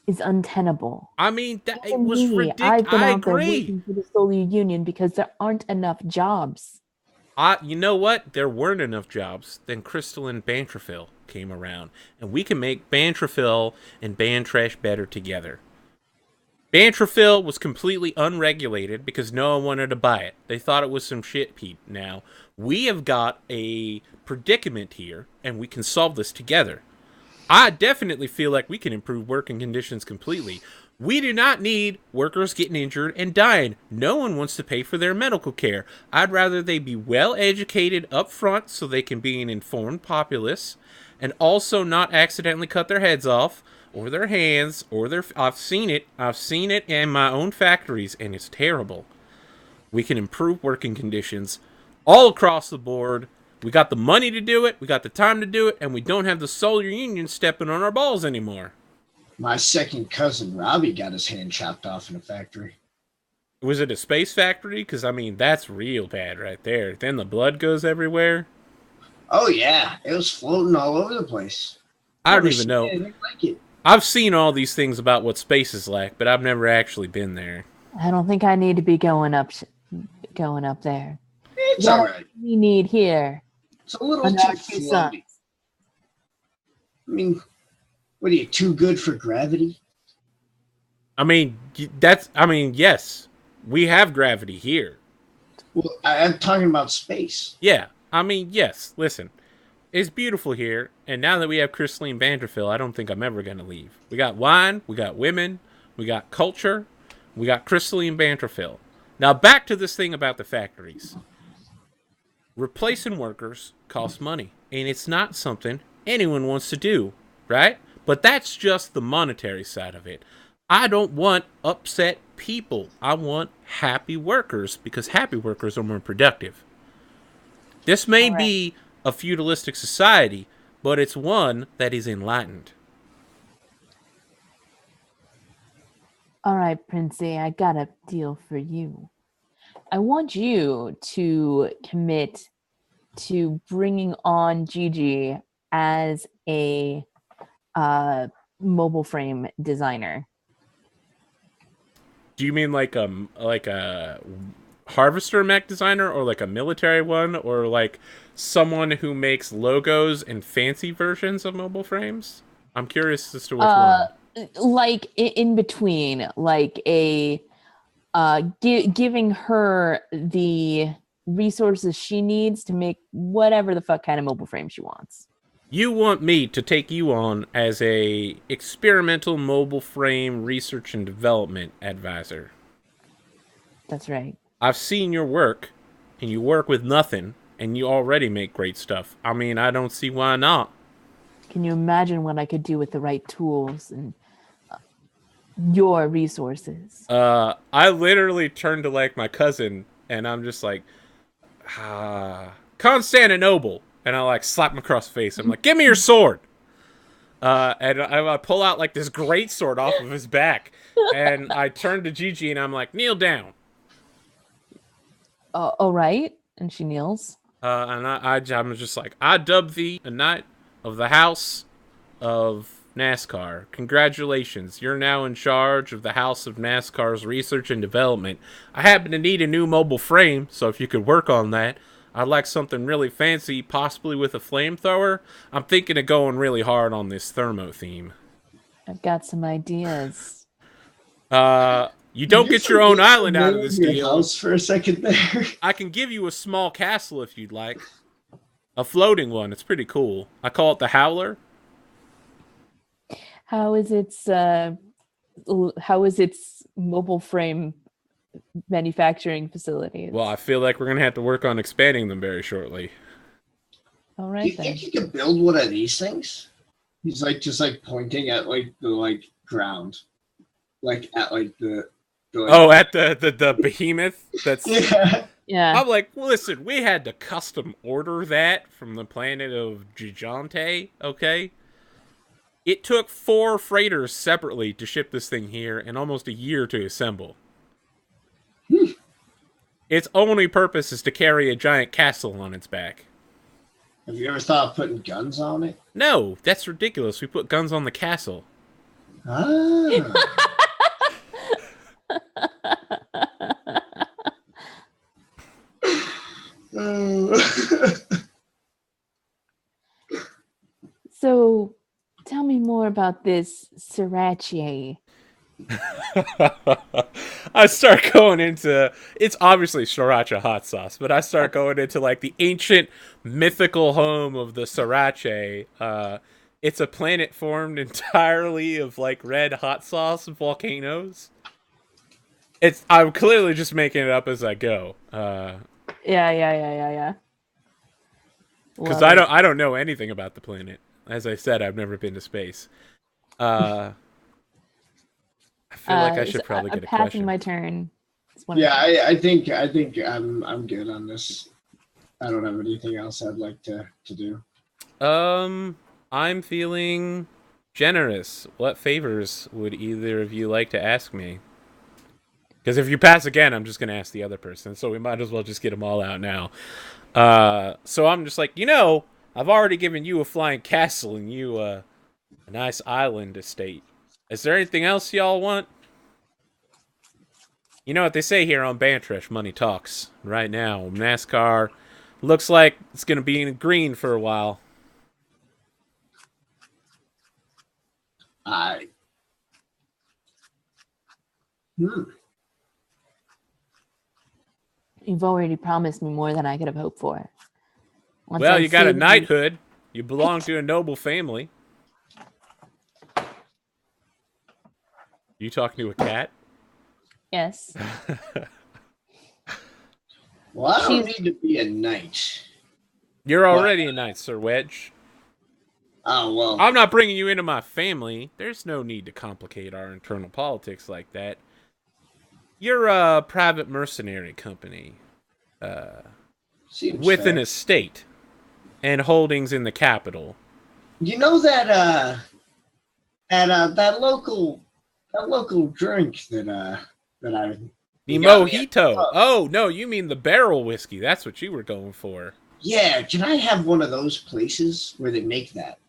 is untenable. I mean, it Even was me, ridiculous. I've been I out there agree. working for the Solar Union because there aren't enough jobs. You know what? There weren't enough jobs. Then Crystal and Bantrafil came around, and we can make Bantrafil and Bantrash better together. Bantrafil was completely unregulated because no one wanted to buy it. They thought it was some shit peep. Now, we have got a predicament here, and we can solve this together. I definitely feel like we can improve working conditions completely. We do not need workers getting injured and dying. No one wants to pay for their medical care. I'd rather they be well educated up front so they can be an informed populace and also not accidentally cut their heads off or their hands or their... I've seen it in my own factories, and it's terrible. We can improve working conditions all across the board. We got the money to do it, we got the time to do it, and we don't have the Solar Union stepping on our balls anymore. My second cousin, Robbie, got his hand chopped off in a factory. Was it a space factory? Because, I mean, that's real bad right there. Then the blood goes everywhere. Oh, yeah. It was floating all over the place. I don't even know. Like it. I've seen all these things about what space is like, but I've never actually been there. I don't think I need to be going up there. It's all right. We need here. It's a little On too our two floaty. sons. I mean, What are you, too good for gravity? I mean, yes, we have gravity here. Well, I'm talking about space. Yeah, I mean, yes. Listen, it's beautiful here, and now that we have Crystalline Vanderfield, I don't think I'm ever gonna leave. We got wine, we got women, we got culture, we got Crystalline Vanderfield. Now back to this thing about the factories. Replacing workers costs money, and it's not something anyone wants to do, right? But that's just the monetary side of it. I don't want upset people. I want happy workers, because happy workers are more productive. This may be a feudalistic society, but it's one that is enlightened. All right, Princey, I got a deal for you. I want you to commit to bringing on Gigi as a mobile frame designer. Do you mean like a harvester mech designer, or like a military one, or like someone who makes logos and fancy versions of mobile frames? I'm curious as to which one. Like in between, like a giving her the resources she needs to make whatever the fuck kind of mobile frame she wants. You want me to take you on as a experimental mobile frame research and development advisor. That's right. I've seen your work, and you work with nothing, and you already make great stuff. I mean, I don't see why not. Can you imagine what I could do with the right tools and your resources? I literally turned to like my cousin, and I'm just like, Constantinople, and I like slap him across the face. I'm like, give me your sword. And I pull out like this great sword off of his back, and I turn to Gigi and I'm like, kneel down. All right, and she kneels. And I'm just like, I dub thee a knight of the House of NASCAR. Congratulations, you're now in charge of the House of NASCAR's research and development. I happen to need a new mobile frame, so if you could work on that. I'd like something really fancy, possibly with a flamethrower. I'm thinking of going really hard on this thermo theme. I've got some ideas. You don't get your own island out of this deal. House for a second there. I can give you a small castle if you'd like. A floating one. It's pretty cool. I call it the Howler. How is its mobile frame manufacturing facilities? Well, I feel like we're going to have to work on expanding them very shortly. All right, Do you think you can build one of these things? He's like just like pointing at like the like ground, like at like the at the behemoth. That's yeah. I'm like, well, listen, we had to custom order that from the planet of Gigante. Okay, it took 4 freighters separately to ship this thing here, and almost a year to assemble. Its only purpose is to carry a giant castle on its back. Have you ever thought of putting guns on it? No, that's ridiculous. We put guns on the castle. Ah. So, tell me more about this sriracha. I start going into, it's obviously sriracha hot sauce, but I start going into like the ancient mythical home of the sriracha. It's a planet formed entirely of like red hot sauce volcanoes. I'm clearly just making it up as I go. Yeah. Because I don't know anything about the planet. As I said, I've never been to space. I feel like I should probably get a question. I'm passing my turn. Yeah, I think I'm good on this. I don't have anything else I'd like to do. I'm feeling generous. What favors would either of you like to ask me? Because if you pass again, I'm just going to ask the other person. So we might as well just get them all out now. So I'm just like, I've already given you a flying castle and you a nice island estate. Is there anything else y'all want? You know what they say here on Bantrish, money talks. Right now, NASCAR looks like it's going to be in green for a while. I. You've already promised me more than I could have hoped for. Once Well, I you got a saved knighthood. You belong to a noble family. You talking to a cat? Yes. Well, I don't need to be a knight. You're already a knight, Sir Wedge. Oh, well. I'm not bringing you into my family. There's no need to complicate our internal politics like that. You're a private mercenary company Seems with fair. an estate and holdings in the capital. You know that that local drink that I The you got me at- mojito. Oh, no, you mean the barrel whiskey. That's what you were going for. Yeah, can I have one of those places where they make that?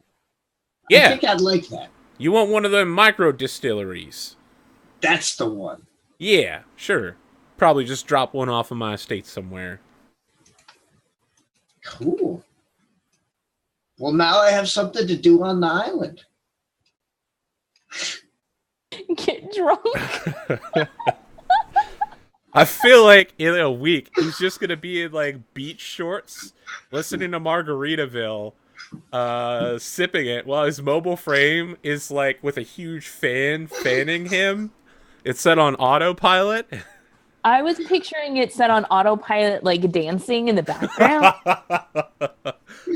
I Yeah. think I'd like that. You want one of the micro distilleries. That's the one. Yeah, sure. Probably just drop one off of my estate somewhere. Cool. Well, now I have something to do on the island. Get drunk. I feel like in a week, he's just going to be in, like, beach shorts, listening to Margaritaville, sipping it, while his mobile frame is, like, with a huge fan fanning him. It's set on autopilot. I was picturing it set on autopilot, like dancing in the background.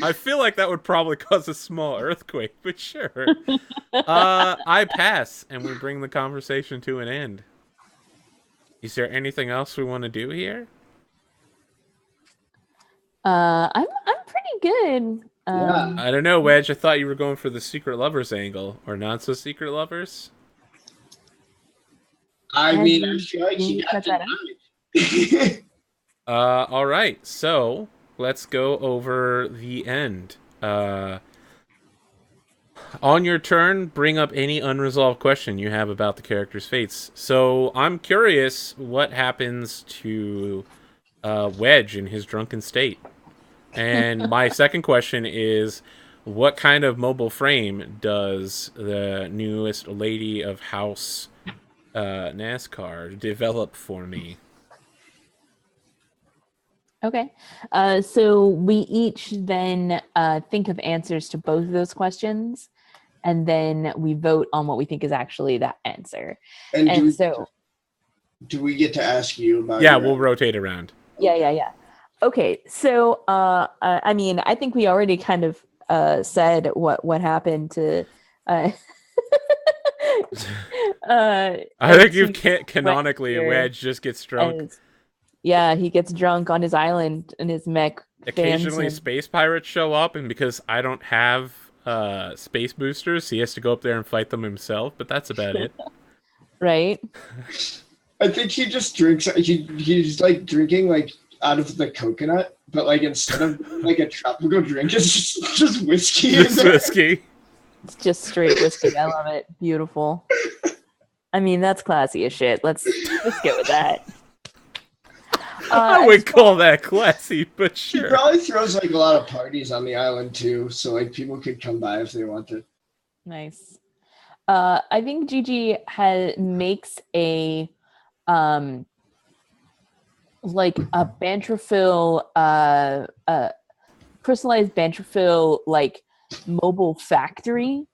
I feel like that would probably cause a small earthquake, but sure. I pass, and we bring the conversation to an end. Is there anything else we want to do here? I'm pretty good. Yeah. I don't know, Wedge. I thought you were going for the secret lovers angle, or not so secret lovers. I And mean, I feel like you you got cut the knife. All right. So let's go over the end. On your turn, bring up any unresolved question you have about the character's fates. So I'm curious what happens to Wedge in his drunken state. And my second question is, what kind of mobile frame does the newest lady of House NASCAR develop for me? Okay. So we each then think of answers to both of those questions, and then we vote on what we think is actually that answer. And do we get to ask you about? Yeah, we'll rotate around. Yeah. Okay. So I mean, I think we already kind of said what happened to. I think you can't canonically. Wedge just gets drunk. Yeah, he gets drunk on his island and his mech. Occasionally, space pirates show up, and because I don't have space boosters, he has to go up there and fight them himself. But that's about it. Right. I think he just drinks. He's like drinking like out of the coconut, but like instead of like a tropical drink, it's just whiskey. Just whiskey. It's just straight whiskey. I love it. Beautiful. I mean, that's classy as shit. Let's get with that. I would call that classy, but sure. He probably throws like a lot of parties on the island too, so like people could come by if they wanted. Nice. I think Gigi makes a like a Banterfill crystallized Banterfill like mobile factory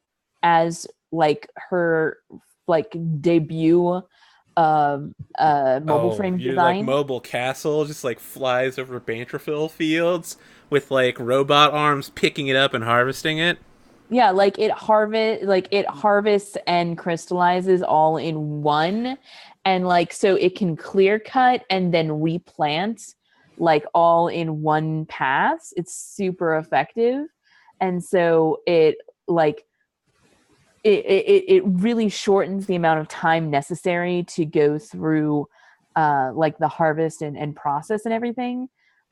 as like her like debut mobile frame design. Like mobile castle just like flies over Banterfill fields with like robot arms picking it up and harvesting it. Yeah, like it harvests and crystallizes all in one, and like so it can clear cut and then replant like all in one pass. It's super effective. And so it like it really shortens the amount of time necessary to go through like the harvest and process and everything.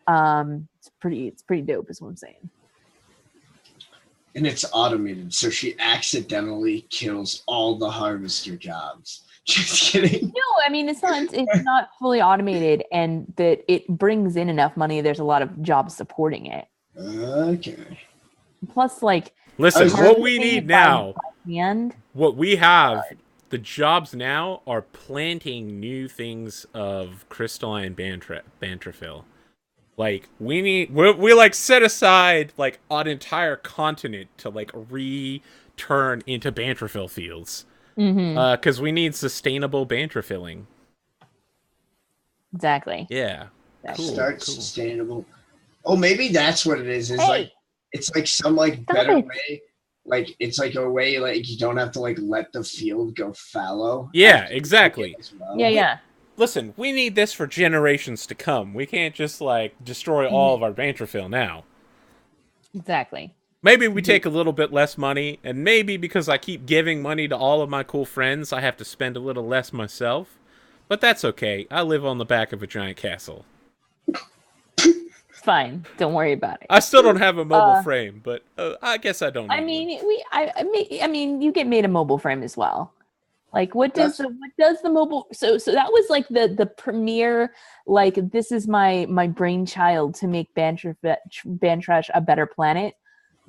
It's pretty dope is what I'm saying. And it's automated, so she accidentally kills all the harvester jobs. Just kidding. No, I mean it's not fully automated, and that it brings in enough money. There's a lot of jobs supporting it. Okay. Plus, like, listen, what we need now hand. What we have, the jobs now are planting new things of crystalline banterfil. Like we like set aside like an entire continent to like return into banterfil fields. Mm-hmm. Because we need sustainable banterfilling. Exactly. Yeah. Cool. Start sustainable. Oh, maybe that's what it is. Is like it's like some like Stop better it. way. Like it's like a way like you don't have to like let the field go fallow. Yeah, exactly. As well. Yeah. Listen, we need this for generations to come. We can't just like destroy all of our banterfil now. Exactly. Maybe we take a little bit less money, and maybe because I keep giving money to all of my cool friends, I have to spend a little less myself. But that's okay. I live on the back of a giant castle. Fine. Don't worry about it. I still don't have a mobile frame, but I guess I don't. I mean, you get made a mobile frame as well. Like, what does the mobile? So that was like the premier. Like, this is my brainchild to make Bantrash a better planet.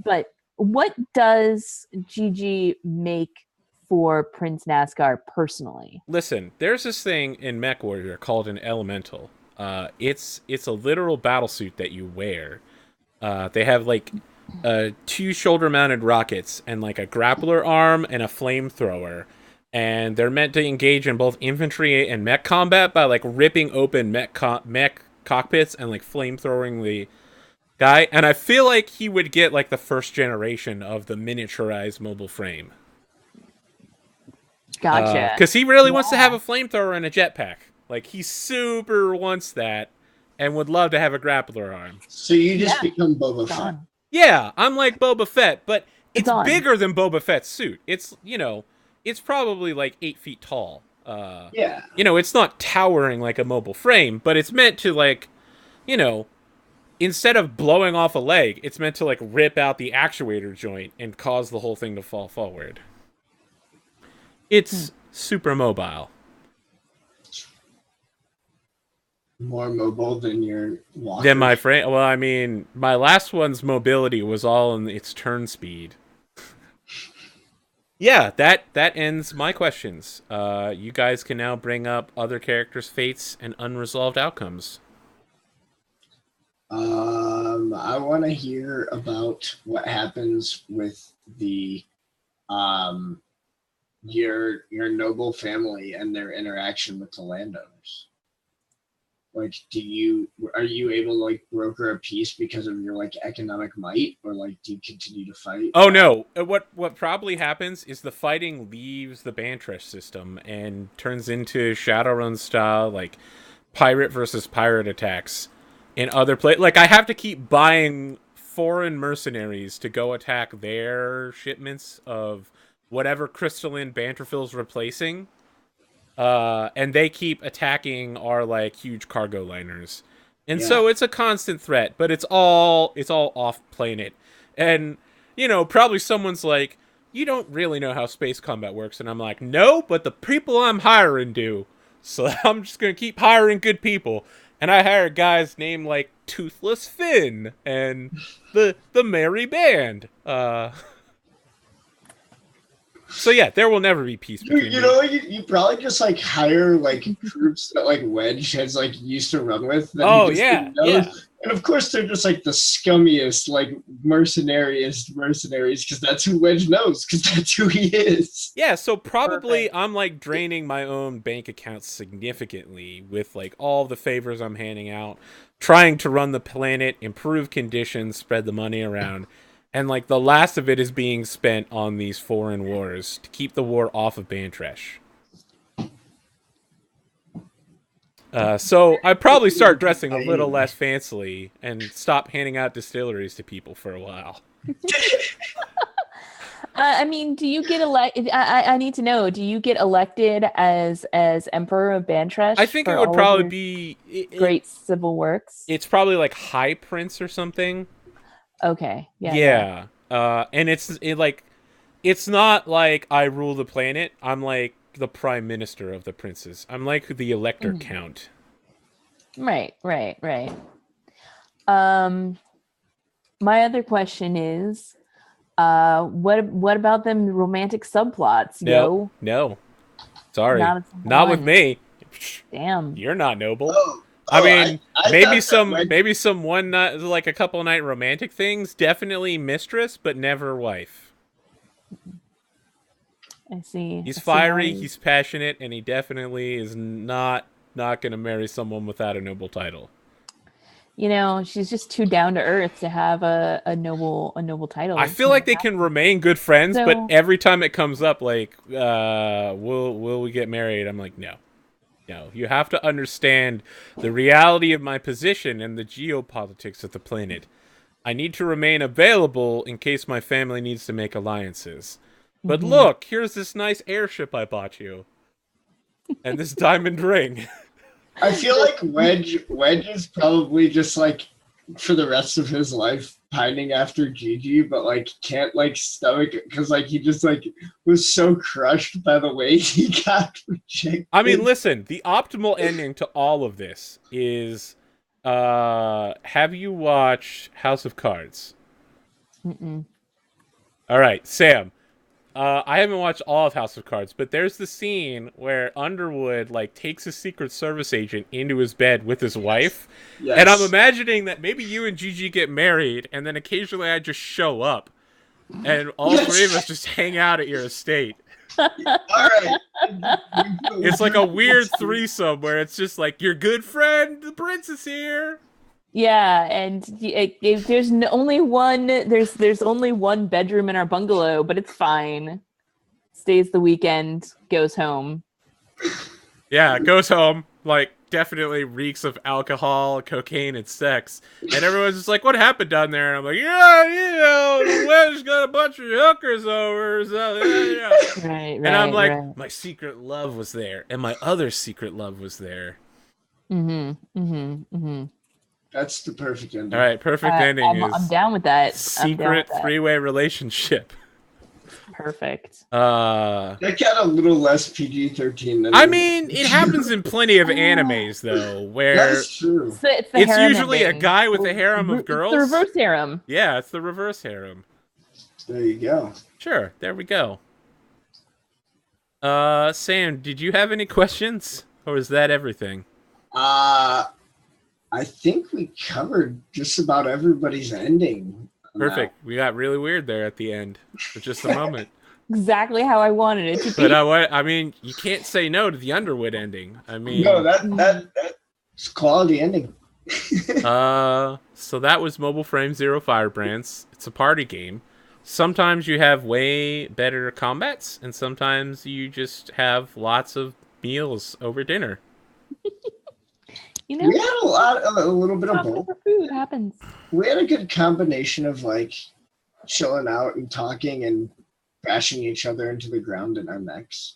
But what does GG make for Prince Nascar personally? Listen, there's this thing in MechWarrior called an elemental. It's a literal battlesuit that you wear. They have like 2 shoulder-mounted rockets and like a grappler arm and a flamethrower, and they're meant to engage in both infantry and mech combat by like ripping open mech cockpits and like flamethrowing the guy. And I feel like he would get like the first generation of the miniaturized mobile frame. Gotcha. Because he really wants to have a flamethrower and a jetpack. Like, he super wants that and would love to have a grappler arm. So you just become Boba Fett. Yeah, I'm like Boba Fett, but it's bigger than Boba Fett's suit. It's, it's probably like 8 feet tall. It's not towering like a mobile frame, but it's meant to like, instead of blowing off a leg, it's meant to like rip out the actuator joint and cause the whole thing to fall forward. It's super mobile. More mobile than your walker. Than my frame. Well, I mean, my last one's mobility was all in its turn speed. Yeah, that ends my questions. You guys can now bring up other characters' fates and unresolved outcomes. I want to hear about what happens with the your noble family and their interaction with the landowners. Like, are you able to like broker a peace because of your like economic might, or like do you continue to fight? Oh no! What probably happens is the fighting leaves the Bantrash system and turns into Shadowrun style like pirate versus pirate attacks in other places. Like, I have to keep buying foreign mercenaries to go attack their shipments of whatever crystalline Banterfil's replacing. And they keep attacking our like huge cargo liners, and so it's a constant threat. But it's all off planet, and probably someone's like, you don't really know how space combat works, and I'm like, no, but the people I'm hiring do. So I'm just gonna keep hiring good people, and I hire guys named like Toothless Finn and the Merry Band. So yeah, there will never be peace between you probably just like hire like troops that like Wedge has like used to run with. Yeah. And of course they're just like the scummiest, like mercenaries, because that's who Wedge knows, because that's who he is. Yeah, so probably I'm like draining my own bank account significantly with like all the favors I'm handing out, trying to run the planet, improve conditions, spread the money around. And, like, the last of it is being spent on these foreign wars to keep the war off of Bantrash. So I'd probably start dressing a little less fancily and stop handing out distilleries to people for a while. I mean, do you get elected? I need to know. Do you get elected as Emperor of Bantrash? I think it would probably be... great civil works? It's probably, like, High Prince or something. Okay. Yeah. And it's not like I rule the planet. I'm like the prime minister of the princes. I'm like the elector count. Right. My other question is, What about them romantic subplots? No. Sorry. Not a single Not with one. me. Damn. You're not noble. Oh, I oh, mean, I maybe thought that some maybe some one night, like a couple night romantic things. Definitely mistress, but never wife. I see. He's I see how fiery, it is. he's passionate, and he definitely is not gonna marry someone without a noble title. You know, she's just too down to earth to have a noble title. I It's feel not like they can remain good friends, but So- every time it comes up, like, will we get married? I'm like, no. No, you have to understand the reality of my position and the geopolitics of the planet. I need to remain available in case my family needs to make alliances. But Mhm. look, here's this nice airship I bought you. And this diamond ring. I feel like Wedge is probably just like for the rest of his life pining after Gigi, but like can't like stomach it because like he just like was so crushed by the way he got rejected. I mean, listen, the optimal ending to all of this is have you watched House of Cards? Mm-mm. All right, Sam. I haven't watched all of House of Cards, but there's the scene where Underwood like takes a Secret Service agent into his bed with his wife, Yes. and I'm imagining that maybe you and Gigi get married, and then occasionally I just show up, and all Yes. three of us just hang out at your estate. All right. It's like a weird threesome where it's just like your good friend, the prince is here. Yeah, and if there's only one. There's only one bedroom in our bungalow, but it's fine. Stays the weekend, goes home. Yeah, goes home, like, definitely reeks of alcohol, cocaine, and sex. And everyone's just like, what happened down there? And I'm like, yeah, you know, the weather's got a bunch of hookers over. So, yeah. Right, And I'm like, right. my secret love was there. And my other secret love was there. That's the perfect ending. All right, perfect ending I'm is down with that. I'm down secret with that. three-way relationship. Perfect. That got a little less PG-13 than I mean, it happens in plenty of animes, though, where That's true. It's the it's harem usually a ending. guy with a harem of It's girls. the reverse harem. Yeah, it's the reverse harem. There you go. Sure, there we go. Sam, did you have any questions? Or is that everything? I think we covered just about everybody's ending. Perfect. We got really weird there at the end for just a moment. Exactly how I wanted it to be. But I mean, you can't say no to the Underwood ending. I mean, No, that's quality ending. So that was Mobile Frame Zero Firebrands. It's a party game. Sometimes you have way better combats, and sometimes you just have lots of meals over dinner. You know, We had a little bit of both. for food happens. We had a good combination of like chilling out and talking and bashing each other into the ground in our mechs.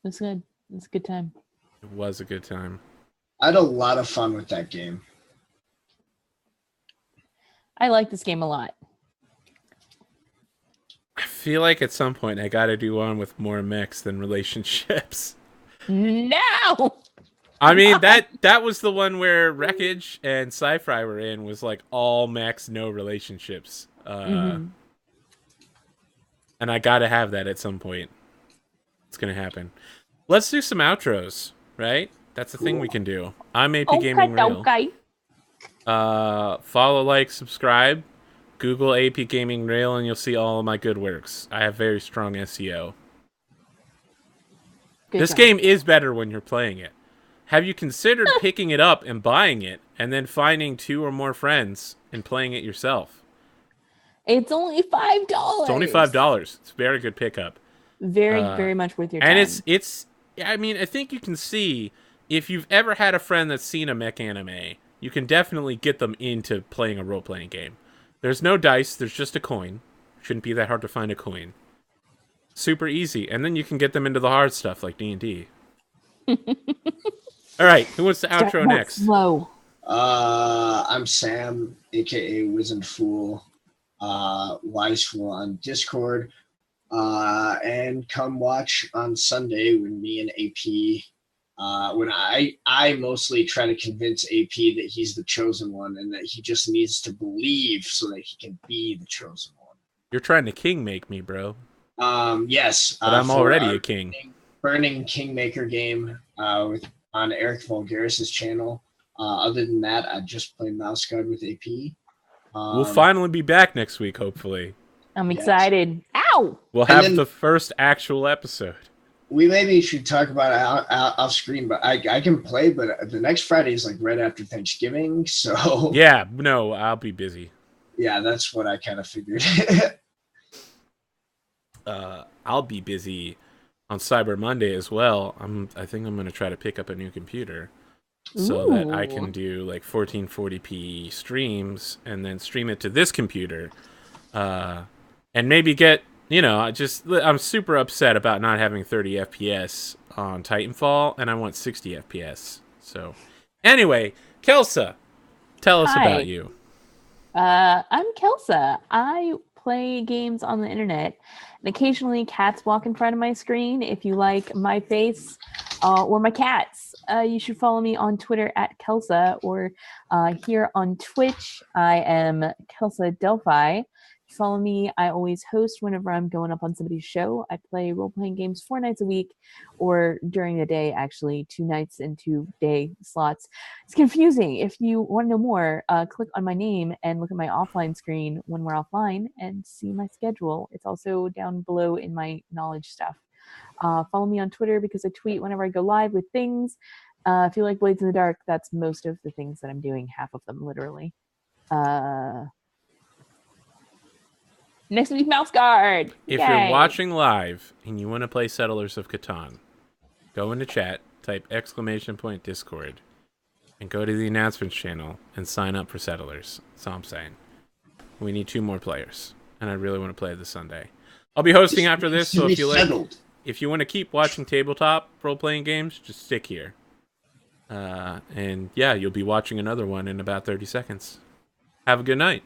That's good. It's a good time. It was a good time. I had a lot of fun with that game. I like this game a lot. I feel like at some point I gotta do one with more mechs than relationships. No! I mean, that was the one where Wreckage and Sci-Fi were in, was like all mechs, no relationships. And I gotta have that at some point. It's gonna happen. Let's do some outros, right? That's the thing we can do. I'm APGamingREAL. Okay. Follow, like, subscribe. Google APGamingREAL and you'll see all of my good works. I have very strong SEO. This game is better when you're playing it. Have you considered picking it up and buying it, and then finding 2 or more friends and playing it yourself? It's only $5. It's only $5. It's a very good pickup. Very much worth your time. And it's. I mean, I think you can see, if you've ever had a friend that's seen a mech anime, you can definitely get them into playing a role-playing game. There's no dice. There's just a coin. Shouldn't be that hard to find a coin. Super easy, and then you can get them into the hard stuff like D&D. All right, who wants the outro next? Slow. I'm Sam, aka Wizenedfool, Wizefool on Discord, and come watch on Sunday when me and AP When I mostly try to convince AP that he's the chosen one and that he just needs to believe so that he can be the chosen one. You're trying to king make me, bro. Yes. But I'm already a king. Burning Kingmaker game on Eric Vulgaris' channel. Other than that, I just play Mouse Guard with AP. We'll finally be back next week, hopefully. I'm excited. Ow! We'll have the first actual episode. We maybe should talk about it off screen, but I can play, but the next Friday is like right after Thanksgiving, so... Yeah, no, I'll be busy. Yeah, that's what I kind of figured. I'll be busy on Cyber Monday as well. I think I'm going to try to pick up a new computer so that I can do like 1440p streams and then stream it to this computer. And maybe get, I'm super upset about not having 30 FPS on Titanfall, and I want 60 FPS. So, anyway, Kelsa, tell us about you. I'm Kelsa. I play games on the internet, and occasionally cats walk in front of my screen. If you like my face or my cats, you should follow me on Twitter at Kelsa, or here on Twitch, I am Kelsa Delphi. Follow me. I always host whenever I'm going up on somebody's show. I play role-playing games 4 nights a week, or during the day, actually, 2 nights and 2 day slots. It's confusing. If you want to know more, click on my name and look at my offline screen when we're offline and see my schedule. It's also down below in my knowledge stuff. Follow me on Twitter because I tweet whenever I go live with things. If you like Blades in the Dark, that's most of the things that I'm doing, half of them, literally. Next week, Mouse Guard. If you're watching live and you want to play Settlers of Catan, go into chat, type !Discord, and go to the announcements channel and sign up for Settlers. That's all I'm saying. We need 2 more players, and I really want to play this Sunday. I'll be hosting after this, so if you want to keep watching tabletop role-playing games, just stick here. And yeah, you'll be watching another one in about 30 seconds. Have a good night.